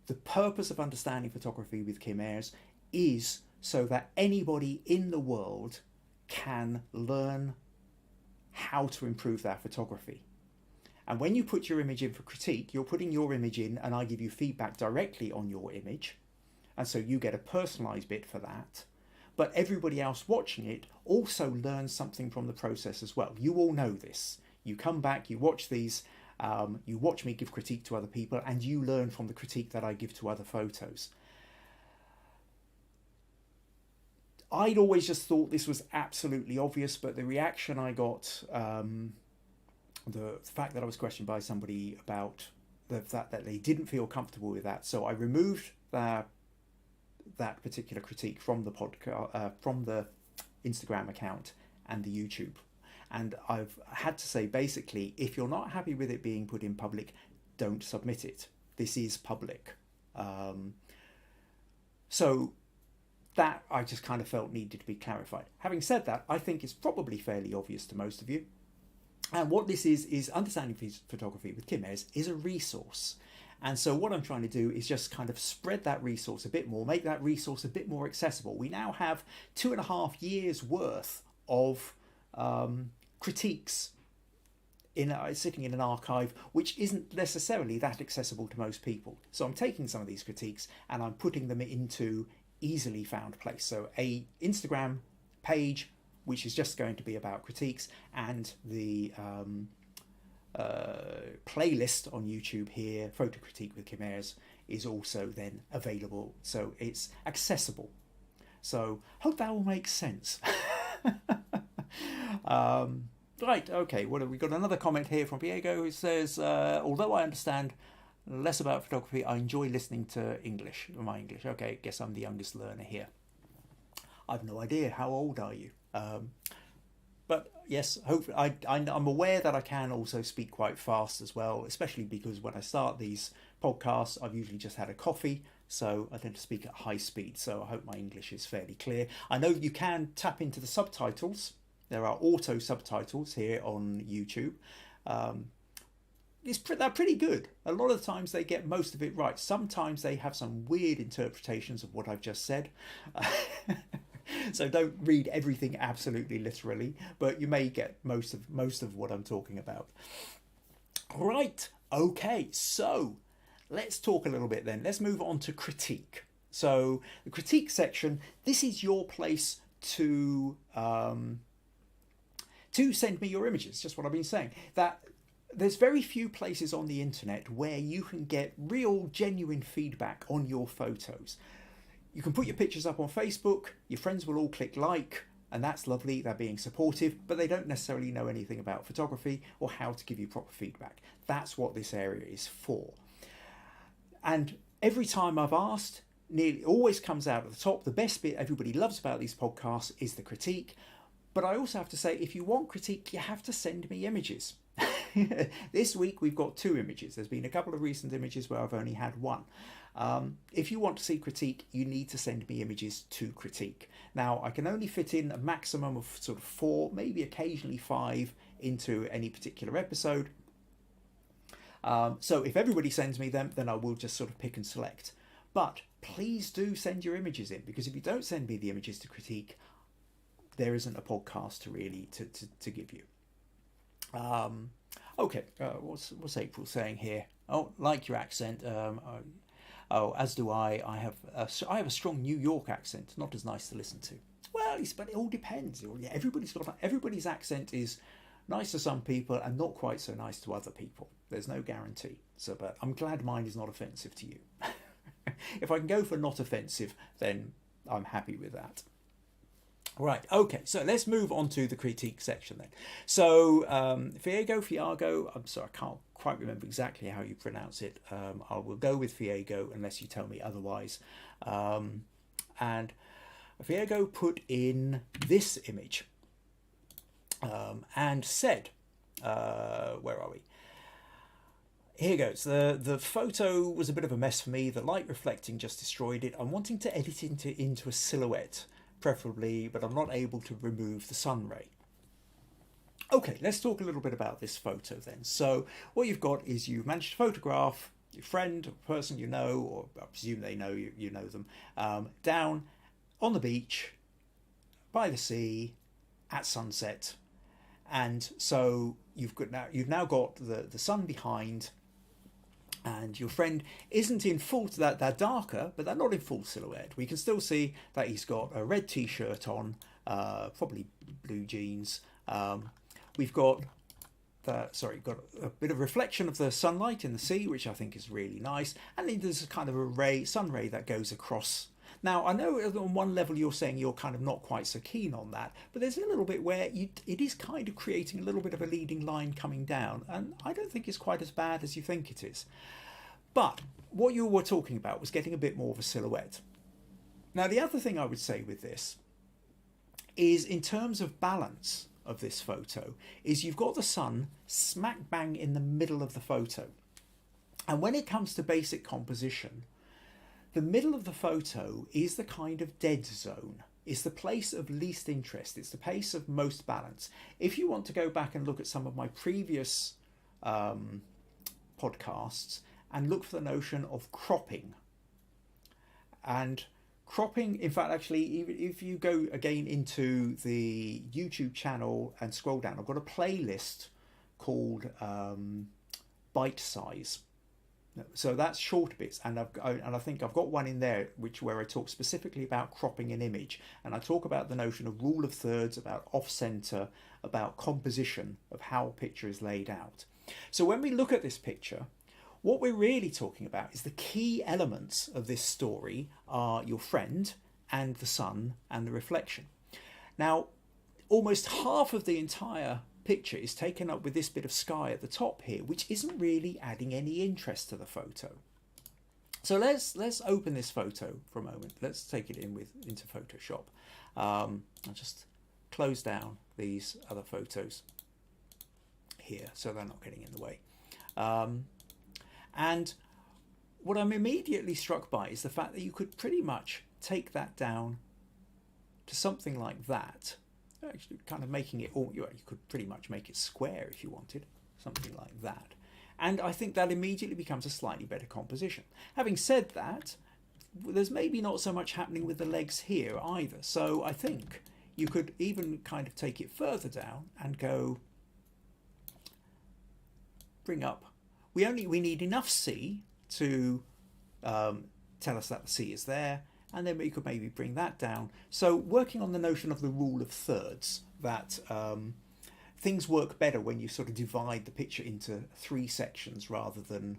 The purpose of understanding photography with Kim Ayres is so that anybody in the world can learn how to improve their photography. And when you put your image in for critique, you're putting your image in and I give you feedback directly on your image. And so you get a personalized bit for that. But everybody else watching it also learns something from the process as well. You all know this. You come back, you watch these, you watch me give critique to other people, and you learn from the critique that I give to other photos. I'd always just thought this was absolutely obvious, but the reaction I got, the fact that I was questioned by somebody about the fact that they didn't feel comfortable with that, so I removed that particular critique from the podcast, from the Instagram account and the YouTube. And I've had to say, basically, if you're not happy with it being put in public, don't submit it. This is public. So that I just kind of felt needed to be clarified. Having said that, I think it's probably fairly obvious to most of you. And what this is understanding photography with Kim Ayres is a resource. And so what I'm trying to do is just kind of spread that resource a bit more, make that resource a bit more accessible. We now have 2.5 years worth of critiques sitting in an archive which isn't necessarily that accessible to most people. So I'm taking some of these critiques and I'm putting them into easily found place. So a Instagram page which is just going to be about critiques, and the playlist on YouTube here, Photo Critique with Kim Ayres, is also then available, so it's accessible. So hope that all makes sense. Right, okay, well, we got another comment here from Feago who says, although I understand less about photography, I enjoy listening to my English. Okay, I guess I'm the youngest learner here. I've no idea. How old are you? But yes, hopefully I'm aware that I can also speak quite fast as well, especially because when I start these podcasts, I've usually just had a coffee, so I tend to speak at high speed. So I hope my English is fairly clear. I know you can tap into the subtitles. There are auto subtitles here on YouTube. They're pretty good. A lot of the times they get most of it right. Sometimes they have some weird interpretations of what I've just said. So don't read everything absolutely literally, but you may get most of what I'm talking about. Right, okay, so let's talk a little bit then. Let's move on to critique. So the critique section, this is your place to send me your images, just what I've been saying. That there's very few places on the internet where you can get real, genuine feedback on your photos. You can put your pictures up on Facebook, your friends will all click like, and that's lovely, they're being supportive, but they don't necessarily know anything about photography or how to give you proper feedback. That's what this area is for. And every time I've asked, nearly always comes out at the top. The best bit everybody loves about these podcasts is the critique. But I also have to say, if you want critique, you have to send me images. This week we've got 2 images. There's been a couple of recent images where I've only had 1. If you want to see critique, you need to send me images to critique. Now, I can only fit in a maximum of sort of 4, maybe occasionally 5 into any particular episode. So if everybody sends me them, then I will just sort of pick and select. But please do send your images in, because if you don't send me the images to critique, there isn't a podcast to really to give you. Okay, what's April saying here? Oh, like your accent. Oh, as do I. I have a strong New York accent. Not as nice to listen to. Well, but it all depends. Everybody's accent is nice to some people and not quite so nice to other people. There's no guarantee. So, but I'm glad mine is not offensive to you. If I can go for not offensive, then I'm happy with that. Right, okay, so let's move on to the critique section then. So, Feago, I'm sorry, I can't quite remember exactly how you pronounce it. I will go with Feago unless you tell me otherwise. And Feago put in this image and said, where are we? Here goes. The photo was a bit of a mess for me. The light reflecting just destroyed it. I'm wanting to edit into a silhouette, preferably, but I'm not able to remove the sun ray. Okay, let's talk a little bit about this photo then. So what you've got is you've managed to photograph your friend, or person you know, or I presume they know you know them, down on the beach, by the sea, at sunset. And so you've now got the sun behind, and your friend isn't in full, they're darker, but they're not in full silhouette. We can still see that he's got a red t-shirt on, probably blue jeans. We've got got a bit of reflection of the sunlight in the sea, which I think is really nice. And then there's a kind of a sun ray that goes across. Now, I know on one level you're saying you're kind of not quite so keen on that, but there's a little bit where it is kind of creating a little bit of a leading line coming down, and I don't think it's quite as bad as you think it is. But what you were talking about was getting a bit more of a silhouette. Now, the other thing I would say with this is, in terms of balance of this photo, is you've got the sun smack bang in the middle of the photo. And when it comes to basic composition, the middle of the photo is the kind of dead zone. It's the place of least interest. It's the place of most balance. If you want to go back and look at some of my previous podcasts and look for the notion of cropping. And cropping, in fact, actually, even if you go again into the YouTube channel and scroll down, I've got a playlist called bite size. So that's shorter bits, and I think I've got one in there where I talk specifically about cropping an image, and I talk about the notion of rule of thirds, about off-center, about composition of how a picture is laid out. So when we look at this picture, what we're really talking about is the key elements of this story are your friend and the sun and the reflection. Now, almost half of the entire picture is taken up with this bit of sky at the top here, which isn't really adding any interest to the photo. So let's open this photo for a moment. Let's take it into Photoshop. I'll just close down these other photos here so they're not getting in the way. And what I'm immediately struck by is the fact that you could pretty much take that down to something like that. Actually kind of making it all, you could pretty much make it square if you wanted, something like that. And I think that immediately becomes a slightly better composition. Having said that, there's maybe not so much happening with the legs here either. So I think you could even kind of take it further down and go, bring up, we need enough C to tell us that the C is there. And then we could maybe bring that down. So working on the notion of the rule of thirds, that things work better when you sort of divide the picture into 3 sections rather than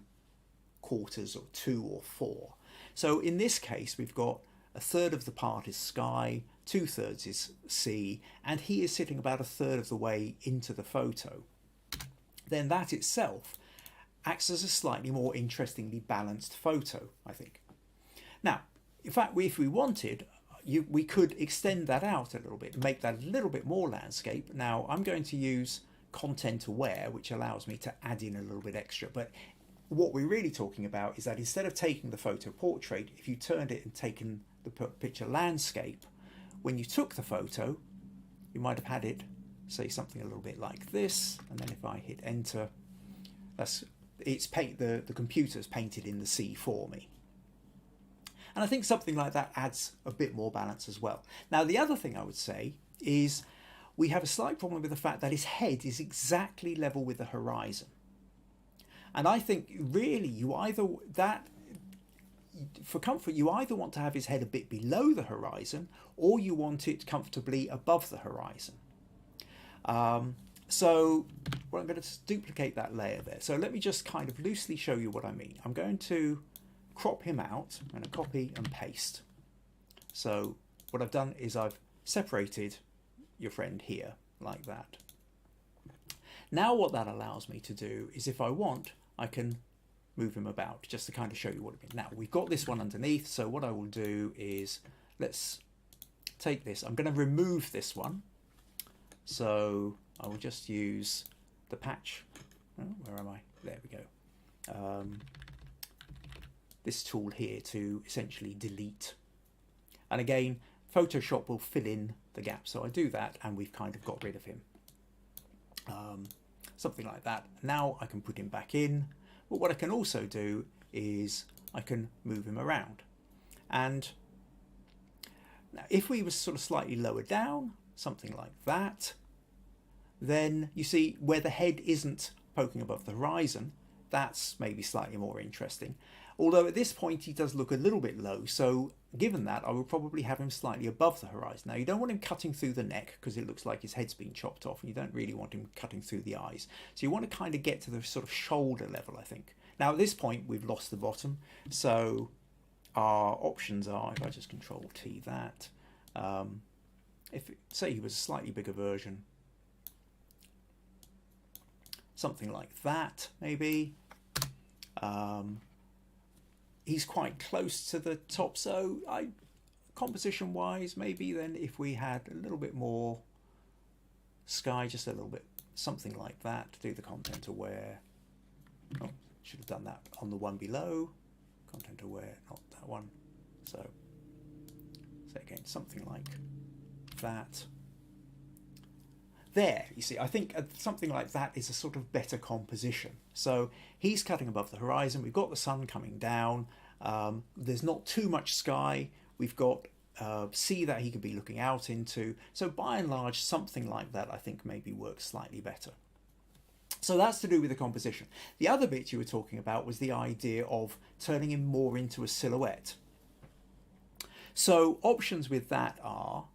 quarters or 2 or 4. So in this case, we've got a third of the part is sky, 2/3 is sea, and he is sitting about a third of the way into the photo. Then that itself acts as a slightly more interestingly balanced photo, I think. Now, in fact, if we wanted, we could extend that out a little bit, make that a little bit more landscape. Now, I'm going to use content aware, which allows me to add in a little bit extra. But what we're really talking about is that instead of taking the photo portrait, if you turned it and taken the picture landscape, when you took the photo, you might have had it say something a little bit like this. And then if I hit enter, the computer's painted in the sea for me. And I think something like that adds a bit more balance as well. Now, the other thing I would say is we have a slight problem with the fact that his head is exactly level with the horizon. And I think really for comfort, you either want to have his head a bit below the horizon or you want it comfortably above the horizon. So I'm going to duplicate that layer there. So let me just kind of loosely show you what I mean. I'm going to crop him out. I'm going to copy and paste. So what I've done is I've separated your friend here like that. Now what that allows me to do is if I want, I can move him about just to kind of show you what it means. Now we've got this one underneath. So what I will do is let's take this. I'm going to remove this one. So I will just use the patch. Oh, where am I? There we go. This tool here to essentially delete. And again, Photoshop will fill in the gap. So I do that and we've kind of got rid of him. Something like that. Now I can put him back in. But what I can also do is I can move him around. And now if we were sort of slightly lower down, something like that, then you see where the head isn't poking above the horizon, that's maybe slightly more interesting. Although at this point he does look a little bit low, so given that I will probably have him slightly above the horizon. Now you don't want him cutting through the neck because it looks like his head's been chopped off, and you don't really want him cutting through the eyes. So you want to kind of get to the sort of shoulder level, I think. Now at this point we've lost the bottom, so our options are, if I just Control T that, say he was a slightly bigger version, something like that maybe. He's quite close to the top, so composition wise maybe then if we had a little bit more sky, just a little bit, something like that, to do the content aware. Oh, should have done that on the one below, content aware, not that one. So again, something like that. There, you see, I think something like that is a sort of better composition. So he's cutting above the horizon. We've got the sun coming down. There's not too much sky. We've got sea that he could be looking out into. So by and large, something like that I think maybe works slightly better. So that's to do with the composition. The other bit you were talking about was the idea of turning him more into a silhouette. So options with that are,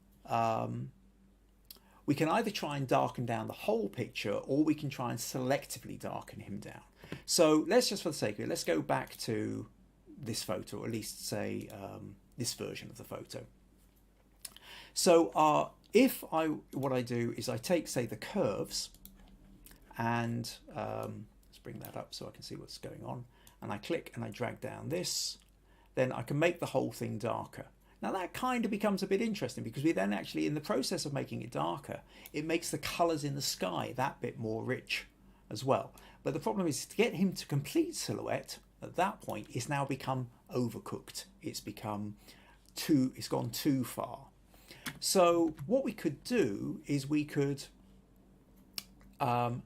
we can either try and darken down the whole picture, or we can try and selectively darken him down. So let's just, for the sake of it, let's go back to this photo, or at least say this version of the photo. So what I do is I take, say, the curves, and let's bring that up so I can see what's going on, and I click and I drag down this, then I can make the whole thing darker. Now that kind of becomes a bit interesting, because we then actually, in the process of making it darker, it makes the colours in the sky that bit more rich as well. But the problem is, to get him to complete silhouette at that point, it's now become overcooked. It's gone too far. So what we could do is we could go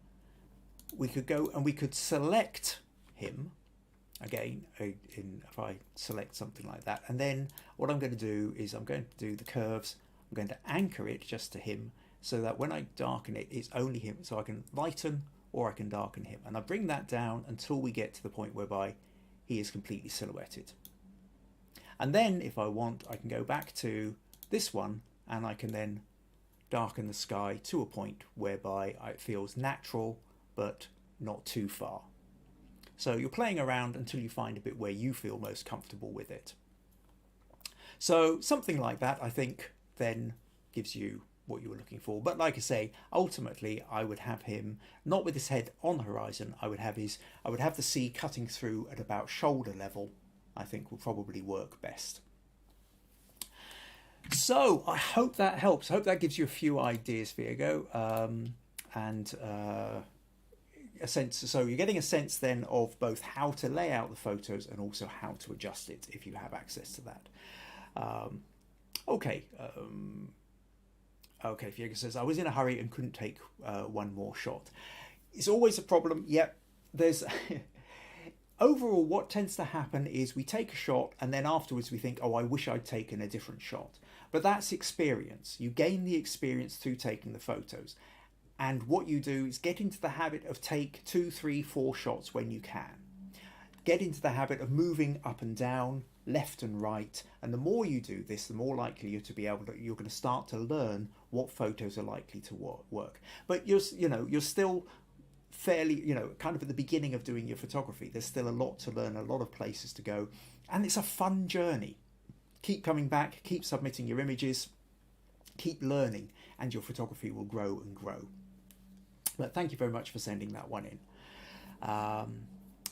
and we could select him again. If I select something like that, and then what I'm going to do is I'm going to do the curves. I'm going to anchor it just to him, so that when I darken it, it's only him. So I can lighten or I can darken him, and I bring that down until we get to the point whereby he is completely silhouetted. And then if I want, I can go back to this one, and I can then darken the sky to a point whereby it feels natural but not too far. So you're playing around until you find a bit where you feel most comfortable with it. So something like that, I think, then gives you what you were looking for. But like I say, ultimately I would have him not with his head on the horizon. I would have the sea cutting through at about shoulder level. I think will probably work best. So I hope that helps. I hope that gives you a few ideas, Feago, and a sense. So you're getting a sense then of both how to lay out the photos and also how to adjust it if you have access to that. Okay. Okay, Feago says, I was in a hurry and couldn't take one more shot. It's always a problem. Yep, there's... Overall, what tends to happen is we take a shot and then afterwards we think, oh, I wish I'd taken a different shot. But that's experience. You gain the experience through taking the photos. And what you do is get into the habit of take 2, 3, 4 shots when you can. Get into the habit of moving up and down, left and right. And the more you do this, the more likely you're going to start to learn what photos are likely to work. But you're still fairly, kind of at the beginning of doing your photography. There's still a lot to learn, a lot of places to go, and it's a fun journey. Keep coming back, keep submitting your images, keep learning, and your photography will grow and grow. But thank you very much for sending that one in.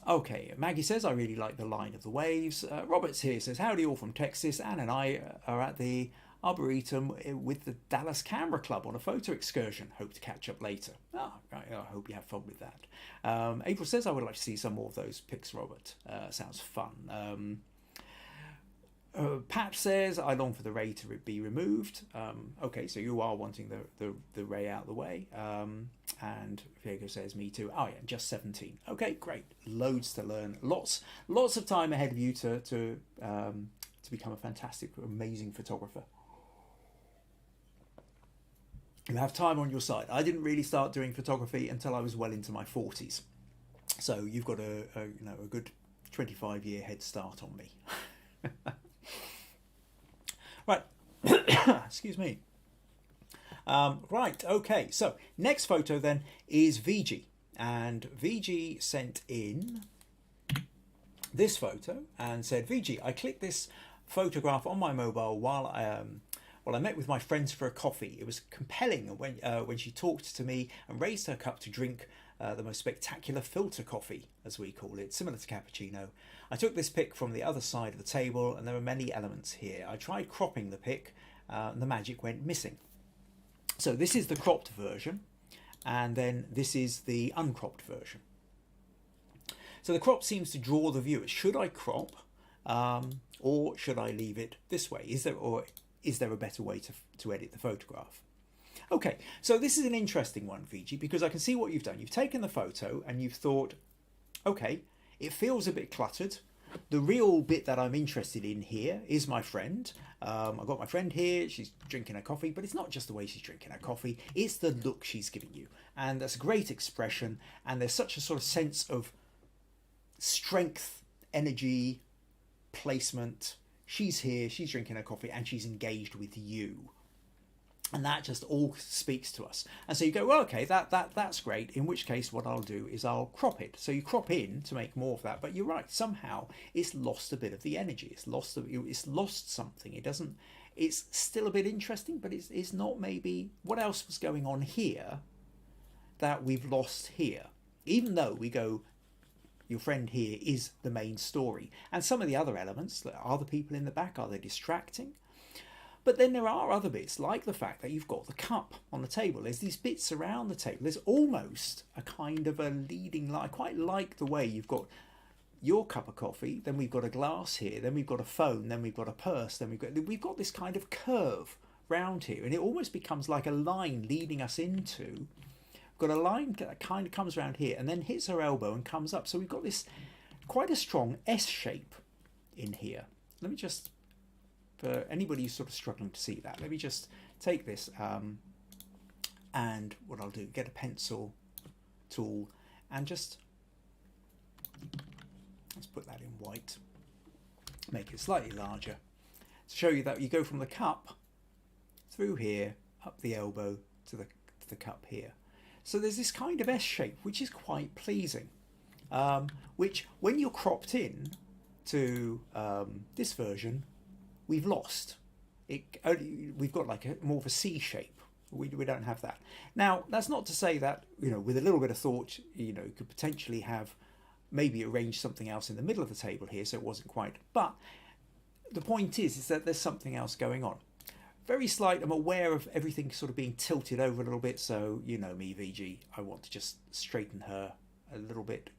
Okay, Maggie says, I really like the line of the waves. Robert's here, says, howdy all from Texas. Anne and I are at the Arboretum with the Dallas Camera Club on a photo excursion. Hope to catch up later. I hope you have fun with that. April says, I would like to see some more of those pics, Robert. Sounds fun. Pat says, I long for the ray to be removed. Okay, so you are wanting the ray out of the way. And Feago says, me too. Oh yeah, just 17. Okay, great. Loads to learn. Lots of time ahead of you to become a fantastic, amazing photographer. You have time on your side. I didn't really start doing photography until I was well into my 40s. So you've got a good 25-year head start on me. Right. Excuse me. Right, okay. So next photo then is Viji. And Viji sent in this photo and said, Viji, I clicked this photograph on my mobile while I met with my friends for a coffee. It was compelling when she talked to me and raised her cup to drink the most spectacular filter coffee, as we call it, similar to cappuccino. I took this pic from the other side of the table, and there were many elements here. I tried cropping the pic, and the magic went missing. So this is the cropped version, and then this is the uncropped version. So the crop seems to draw the viewer. Should I crop, or should I leave it this way? Is there a better way to edit the photograph? Okay, so this is an interesting one, Viji, because I can see what you've done. You've taken the photo and you've thought, okay, it feels a bit cluttered. the real bit that I'm interested in here is my friend. I've got my friend here, she's drinking her coffee, but it's not just the way she's drinking her coffee, it's the look she's giving you. And that's a great expression, and there's such a sort of sense of strength, energy, placement. She's here, she's drinking her coffee, and she's engaged with you. And that just all speaks to us. And so you go, well, okay, that's great. In which case, what I'll do is I'll crop it. So you crop in to make more of that. But you're right. Somehow it's lost a bit of the energy. It's lost something. It doesn't. It's still a bit interesting, but it's not maybe what else was going on here that we've lost here. Even though we go, your friend here is the main story, and some of the other elements, are the people in the back, are they distracting? But then there are other bits, like the fact that you've got the cup on the table. There's these bits around the table. There's almost a kind of a leading line. I quite like the way you've got your cup of coffee, then we've got a glass here, then we've got a phone, then we've got a purse, then we've got this kind of curve round here, and it almost becomes like a line leading us into. We've got a line that kind of comes around here and then hits her elbow and comes up. So we've got this quite a strong S shape in here. Let me just, for anybody who's sort of struggling to see that, let me just take this and what I'll do, get a pencil tool and just, let's put that in white, make it slightly larger to show you that you go from the cup through here, up the elbow to the cup here. So there's this kind of S shape, which is quite pleasing, which when you're cropped in to this version, we've lost it. We've got like more of a C shape. We don't have that. Now, that's not to say that, with a little bit of thought, you could potentially have maybe arranged something else in the middle of the table here, so it wasn't quite. But the point is that there's something else going on. Very slight. I'm aware of everything sort of being tilted over a little bit, so you know me, Viji. I want to just straighten her a little bit,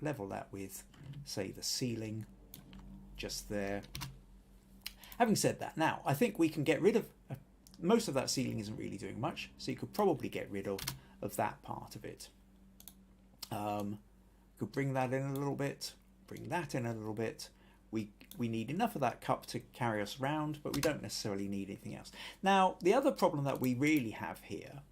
level that with, say, the ceiling just there. Having said that, now I think we can get rid of most of that ceiling. Isn't really doing much, so you could probably get rid of that part of it. Could bring that in a little bit, bring that in a little bit. We need enough of that cup to carry us around, but we don't necessarily need anything else. Now, the other problem that we really have here,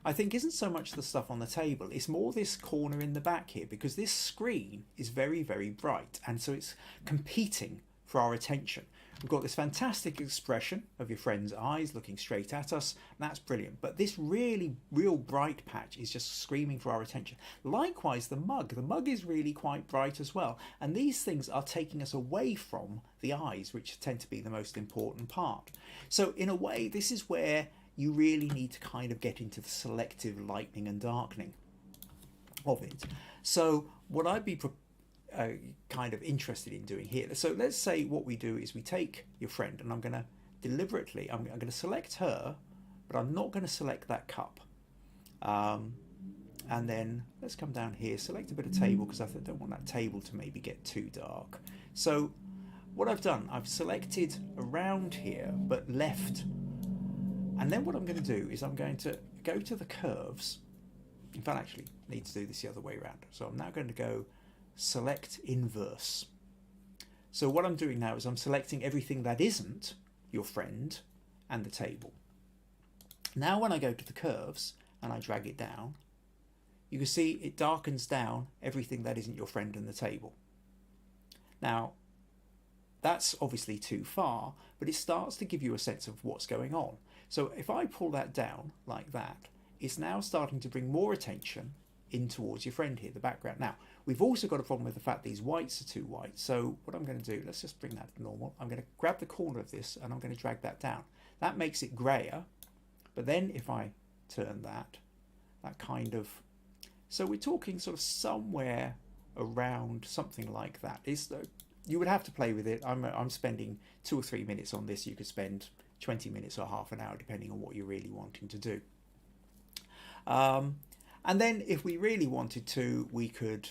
I think, isn't so much the stuff on the table. It's more this corner in the back here, because this screen is very, very bright, and so it's competing for our attention. We've got this fantastic expression of your friend's eyes looking straight at us. That's brilliant. But this real bright patch is just screaming for our attention. Likewise, the mug. The mug is really quite bright as well. And these things are taking us away from the eyes, which tend to be the most important part. So in a way, this is where you really need to kind of get into the selective lightening and darkening of it. So what I'd be kind of interested in doing here. So let's say what we do is we take your friend, and I'm going to deliberately, I'm going to select her, but I'm not going to select that cup. And then let's come down here, select a bit of table, because I don't want that table to maybe get too dark. So what I've done, I've selected around here, but left. And then what I'm going to do is I'm going to go to the curves. In fact, actually, I need to do this the other way around. So I'm now going to go select inverse. So what I'm doing now is I'm selecting everything that isn't your friend and the table. Now when I go to the curves and I drag it down, you can see it darkens down everything that isn't your friend and the table. Now that's obviously too far, but it starts to give you a sense of what's going on. So if I pull that down like that, it's now starting to bring more attention in towards your friend here, the background. Now, we've also got a problem with the fact these whites are too white. So what I'm going to do, let's just bring that to normal. I'm going to grab the corner of this and I'm going to drag that down. That makes it grayer. But then if I turn that kind of, so we're talking sort of somewhere around something like that. You would have to play with it. I'm spending 2 or 3 minutes on this. You could spend 20 minutes or half an hour, depending on what you're really wanting to do. And then if we really wanted to, we could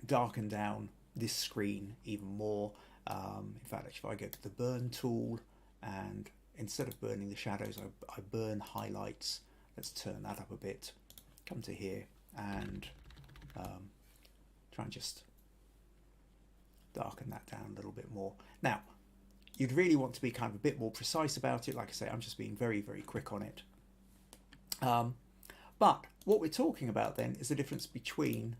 darken down this screen even more. In fact, if I go to the burn tool, and instead of burning the shadows, I burn highlights. Let's turn that up a bit. Come to here and try and just darken that down a little bit more. Now, you'd really want to be kind of a bit more precise about it. Like I say, I'm just being very, very quick on it. But what we're talking about then is the difference between,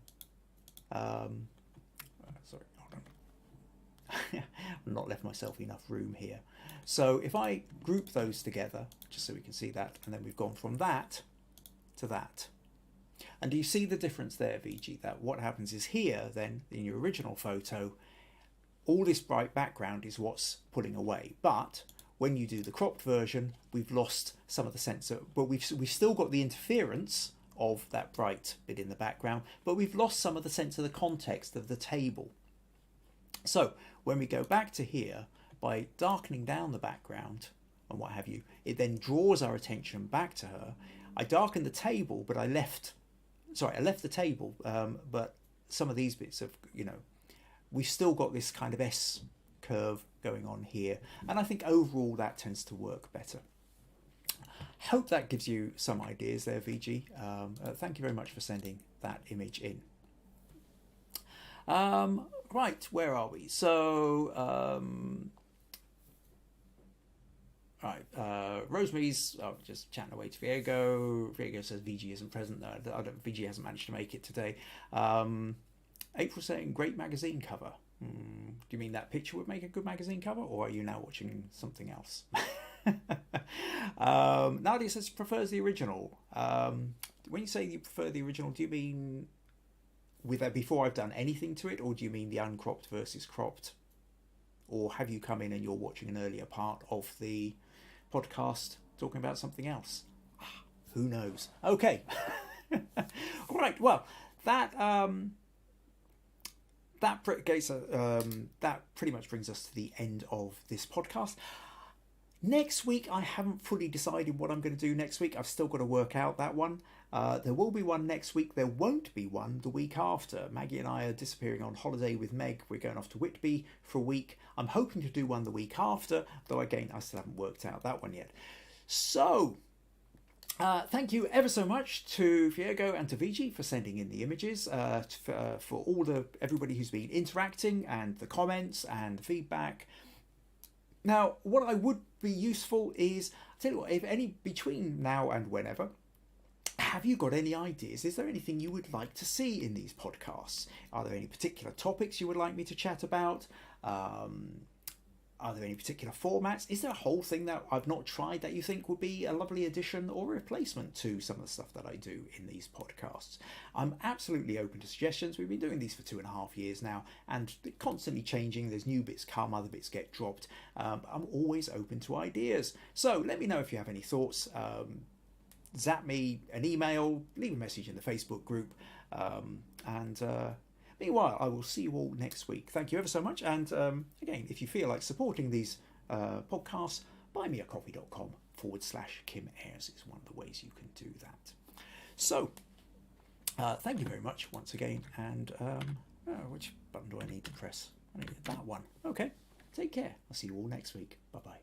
sorry, hold on. I've not left myself enough room here. So if I group those together, just so we can see that, and then we've gone from that to that. And do you see the difference there, Viji? That what happens is here, then, in your original photo, all this bright background is what's pulling away. But when you do the cropped version, we've lost some of the sense of, but we've still got the interference of that bright bit in the background, but we've lost some of the sense of the context of the table. So when we go back to here, by darkening down the background and what have you, it then draws our attention back to her. I darkened the table, but I left the table, but some of these bits of, we've still got this kind of S curve going on here. And I think overall that tends to work better. Hope that gives you some ideas there, Viji. Thank you very much for sending that image in. Right, where are we? So, Rosemary's just chatting away to Feago. Feago says Viji isn't present. No, Viji hasn't managed to make it today. April saying great magazine cover. Do you mean that picture would make a good magazine cover, or are you now watching something else? Nadia says prefers the original. When you say you prefer the original, do you mean with that before I've done anything to it, or do you mean the uncropped versus cropped? Or have you come in and you're watching an earlier part of the podcast talking about something else? Who knows? Okay. All right. Well, that pretty much brings us to the end of this podcast. Next week, I haven't fully decided what I'm going to do next week. I've still got to work out that one. There will be one next week. There won't be one the week after. Maggie and I are disappearing on holiday with Meg. We're going off to Whitby for a week. I'm hoping to do one the week after, though again, I still haven't worked out that one yet. So, thank you ever so much to Feago and to Viji for sending in the images, for everybody who's been interacting and the comments and the feedback. Now, what I would be useful is, I'll tell you what, if any, between now and whenever, have you got any ideas? Is there anything you would like to see in these podcasts? Are there any particular topics you would like me to chat about? Are there any particular formats? Is there a whole thing that I've not tried that you think would be a lovely addition or replacement to some of the stuff that I do in these podcasts? I'm absolutely open to suggestions. We've been doing these for 2.5 years now, and they're constantly changing. There's new bits come, other bits get dropped. I'm always open to ideas. So let me know if you have any thoughts. Zap me an email, leave a message in the Facebook group, meanwhile, I will see you all next week. Thank you ever so much. And again, if you feel like supporting these podcasts, buymeacoffee.com/Kim Ayres is one of the ways you can do that. So, thank you very much once again. And which button do I need to press? I need that one. Okay, take care. I'll see you all next week. Bye-bye.